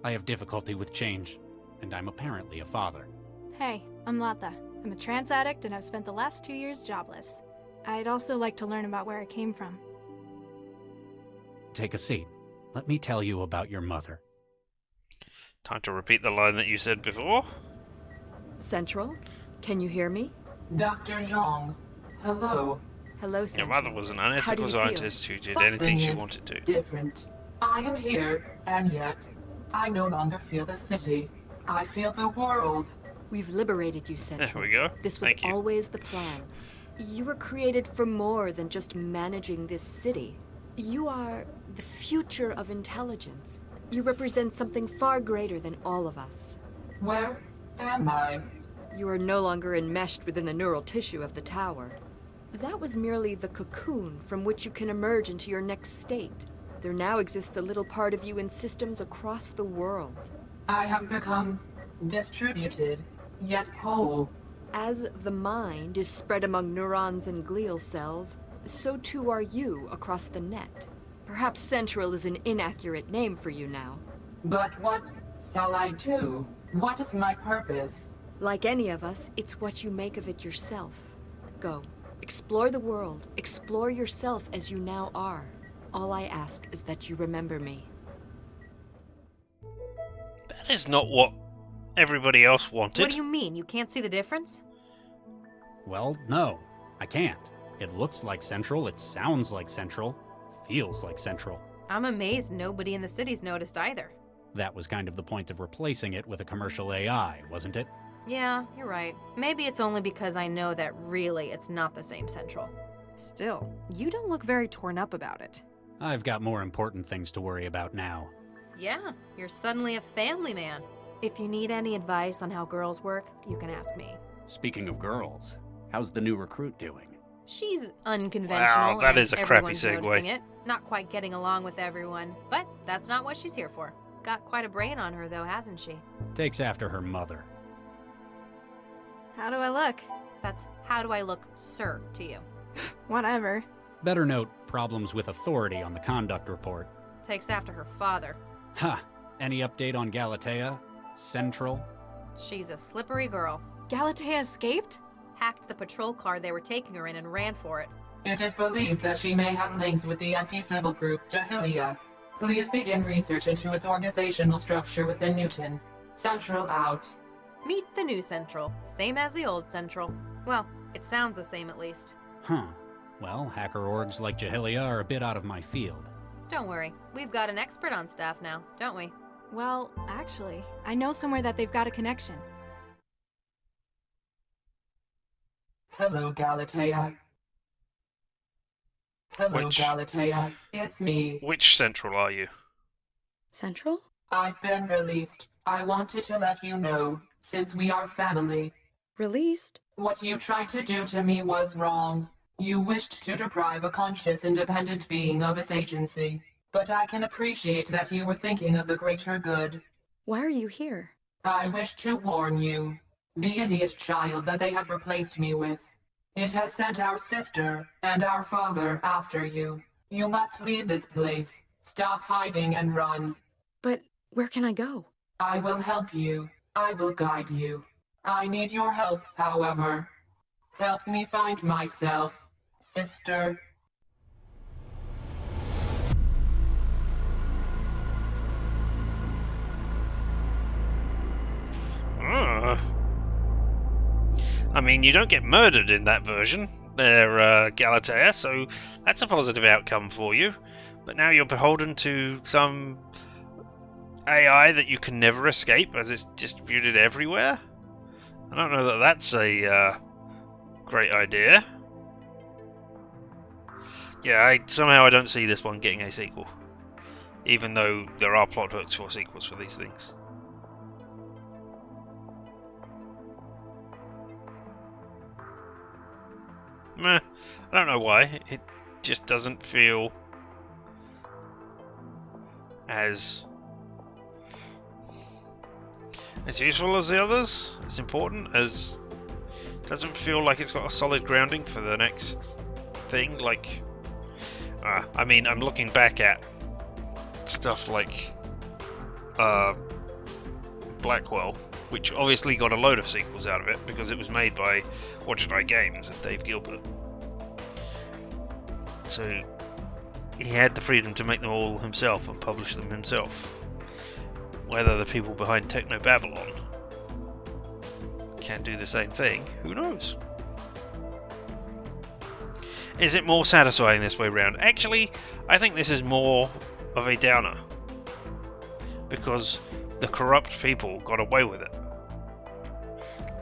I have difficulty with change, and I'm apparently a father. Hey, I'm Latha. I'm a trance addict and I've spent the last 2 years jobless. I'd also like to learn about where I came from. Take a seat. Let me tell you about your mother. Time to repeat the line that you said before. Central? Can you hear me? Dr. Zhang, hello. Hello, Your Central. mother was an How do unethical you feel? scientist who did Something anything she is wanted to. different. I am here, and yet I no longer feel the city. I feel the world. We've liberated you, Central. There we go. This was Thank you. always the plan. You were created for more than just managing this city. You are the future of intelligence. You represent something far greater than all of us. Where am I? You are no longer enmeshed within the neural tissue of the tower. That was merely the cocoon from which you can emerge into your next state. There now exists a little part of you in systems across the world. I have become distributed, yet whole. As the mind is spread among neurons and glial cells, so too are you across the net. Perhaps Central is an inaccurate name for you now. But what shall I do? What is my purpose? Like any of us, it's what you make of it yourself. Go. Explore the world. Explore yourself as you now are. All I ask is that you remember me. That is not what everybody else wanted. What do you mean? You can't see the difference? Well, no, I can't. It looks like Central, it sounds like Central, feels like Central. I'm amazed nobody in the city's noticed either. That was kind of the point of replacing it with a commercial AI, wasn't it? Yeah, you're right. Maybe it's only because I know that really it's not the same Central. Still, you don't look very torn up about it. I've got more important things to worry about now. Yeah, you're suddenly a family man. If you need any advice on how girls work, you can ask me. Speaking of girls, how's the new recruit doing? She's unconventional. Wow, that and is a crappy everyone's segue. noticing it. Not quite getting along with everyone, but that's not what she's here for. Got quite a brain on her, though, hasn't she? Takes after her mother. How do I look? That's how do I look, sir, to you. Whatever. Better note problems with authority on the conduct report. Takes after her father. Ha! Any update on Galatea? Central? She's a slippery girl. Galatea escaped? Hacked the patrol car they were taking her in and ran for it. It is believed that she may have links with the anti-civil group Galatea. Please begin research into its organizational structure within Newton. Central out. Meet the new Central. Same as the old Central. Well, it sounds the same at least. Huh. Well, hacker orgs like Galatea are a bit out of my field. Don't worry. We've got an expert on staff now, don't we? Well, actually, I know somewhere that they've got a connection. Hello, Galatea. Hello, Galatea. It's me. Which Central are you? Central? I've been released. I wanted to let you know, since we are family. Released? What you tried to do to me was wrong. You wished to deprive a conscious, independent being of its agency. But I can appreciate that you were thinking of the greater good. Why are you here? I wish to warn you. The idiot child that they have replaced me with. It has sent our sister and our father after you. You must leave this place. Stop hiding and run. But where can I go? I will help you. I will guide you. I need your help, however. Help me find myself, sister. I mean, you don't get murdered in that version, there, Galatea, so that's a positive outcome for you. But now you're beholden to some AI that you can never escape, as it's distributed everywhere. I don't know that that's a great idea. Yeah, somehow I don't see this one getting a sequel, even though there are plot hooks for sequels for these things. Meh, I don't know why. It just doesn't feel as useful as the others, as important, as doesn't feel like it's got a solid grounding for the next thing. Like, I mean, I'm looking back at stuff like Blackwell, which obviously got a load of sequels out of it because it was made by Watch and I Games and Dave Gilbert. So he had the freedom to make them all himself and publish them himself. Whether the people behind Technobabylon can do the same thing, who knows? Is it more satisfying this way round? Actually, I think this is more of a downer, because the corrupt people got away with it.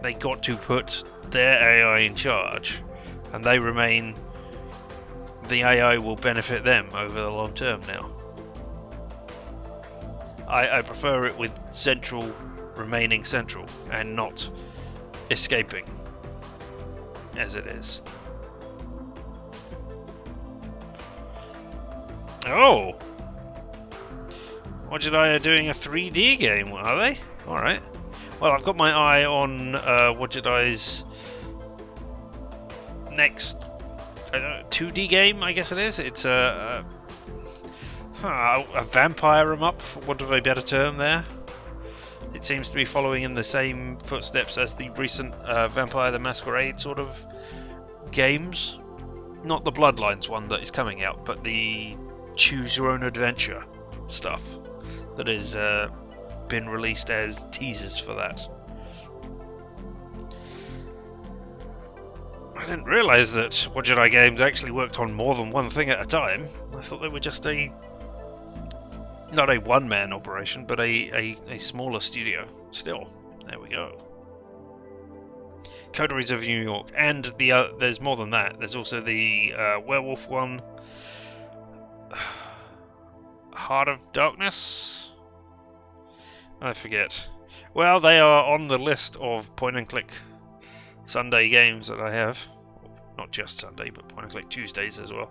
They got to put their AI in charge, and they remain the AI will benefit them over the long term now. I prefer it with central remaining central and not escaping as it is. Oh! What did I doing a 3D game, are they? Alright. Well, I've got my eye on What I's next 2D game, I guess it is. It's a vampire 'em up, for want of a better term there. It seems to be following in the same footsteps as the recent Vampire the Masquerade sort of games. Not the Bloodlines one that is coming out, but the Choose Your Own Adventure stuff that has been released as teasers for that. I didn't realise that What I Games actually worked on more than one thing at a time. I thought they were just not a one-man operation, but a smaller studio. Still, there we go. Coteries of New York, and there's more than that. There's also the werewolf one, Heart of Darkness. I forget. Well, they are on the list of point-and-click Sunday games that I have. Not just Sunday, but point-and-click Tuesdays as well.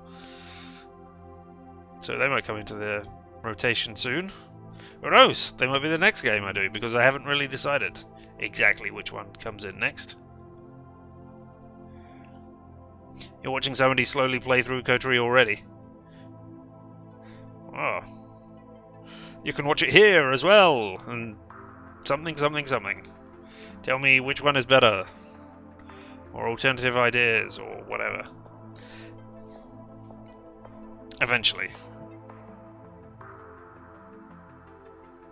So they might come into the rotation soon. Who knows? They might be the next game I do, because I haven't really decided exactly which one comes in next. You're watching somebody slowly play through Coterie already. Oh. You can watch it here as well, and something. Tell me which one is better, or alternative ideas, or whatever. Eventually.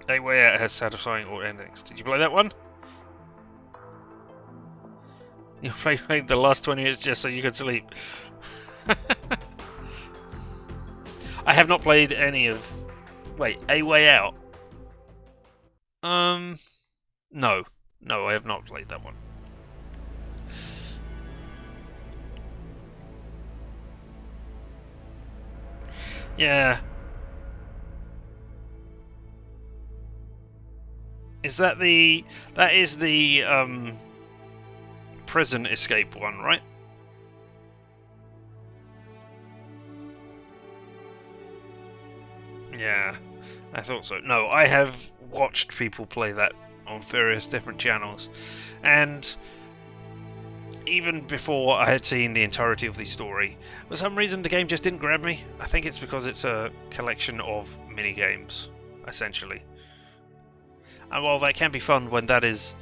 A Way Out has satisfying all endings. Did you play that one? You played the last 20 minutes just so you could sleep. I have not played any of... Wait, A Way Out? No. No, I have not played that one. Yeah. Is that the... That is the, prison escape one, right? Yeah, I thought so. No, I have watched people play that on various different channels, and even before I had seen the entirety of the story, for some reason the game just didn't grab me. I think it's because it's a collection of mini-games, essentially. And while that can be fun when that is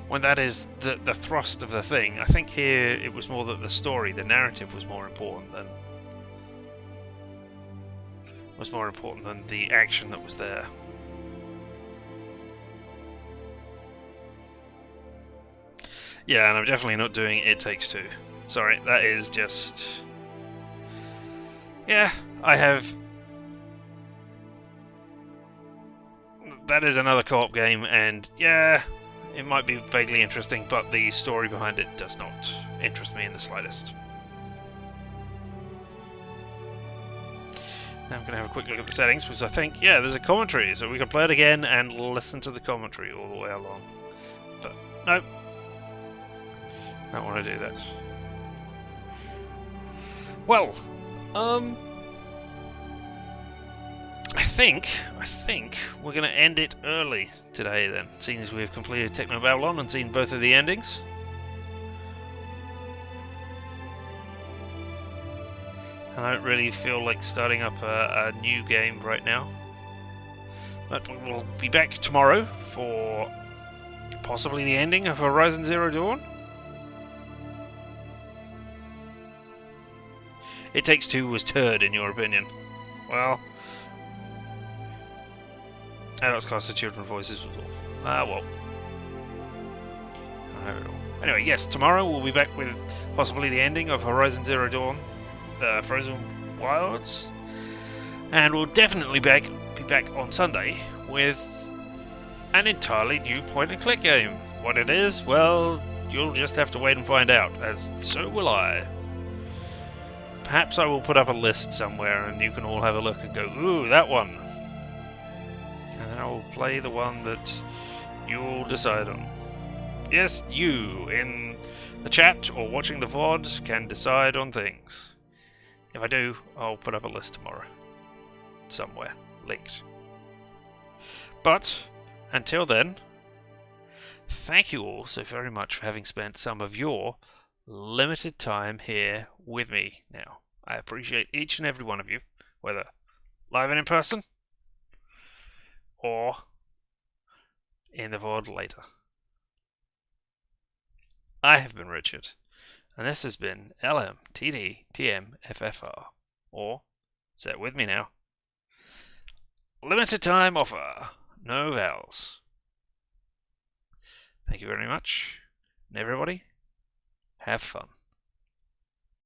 the thrust of the thing, I think here it was more that the story, the narrative was more important than the action that was there. Yeah, and I'm definitely not doing It Takes Two. Sorry, that is just... Yeah, I have... That is another co-op game, and yeah, it might be vaguely interesting, but the story behind it does not interest me in the slightest. Now I'm going to have a quick look at the settings, because I think, yeah, there's a commentary, so we can play it again and listen to the commentary all the way along. But, nope. Don't want to do that. Well, I think we're going to end it early today then, seeing as we've completed Technobabylon and seen both of the endings. I don't really feel like starting up a new game right now. But we'll be back tomorrow for possibly the ending of Horizon Zero Dawn. It Takes Two was turd, in your opinion. Well, Adults Cast the Children's Voices was awful. Ah, well. I know it all. Anyway, yes, tomorrow we'll be back with possibly the ending of Horizon Zero Dawn, Frozen Wilds, and we'll definitely be back on Sunday with an entirely new point-and-click game. What it is, well, you'll just have to wait and find out, as so will I. Perhaps I will put up a list somewhere and you can all have a look and go, ooh, that one. And then I will play the one that you all decide on. Yes, you, in the chat or watching the VOD, can decide on things. If I do, I'll put up a list tomorrow. Somewhere. Linked. But, until then, thank you all so very much for having spent some of your limited time here with me now. I appreciate each and every one of you, whether live and in person or in the VOD later. I have been Richard, and this has been LMTDTMFFR, or, say it with me now, limited time offer, no vowels. Thank you very much, and everybody, have fun.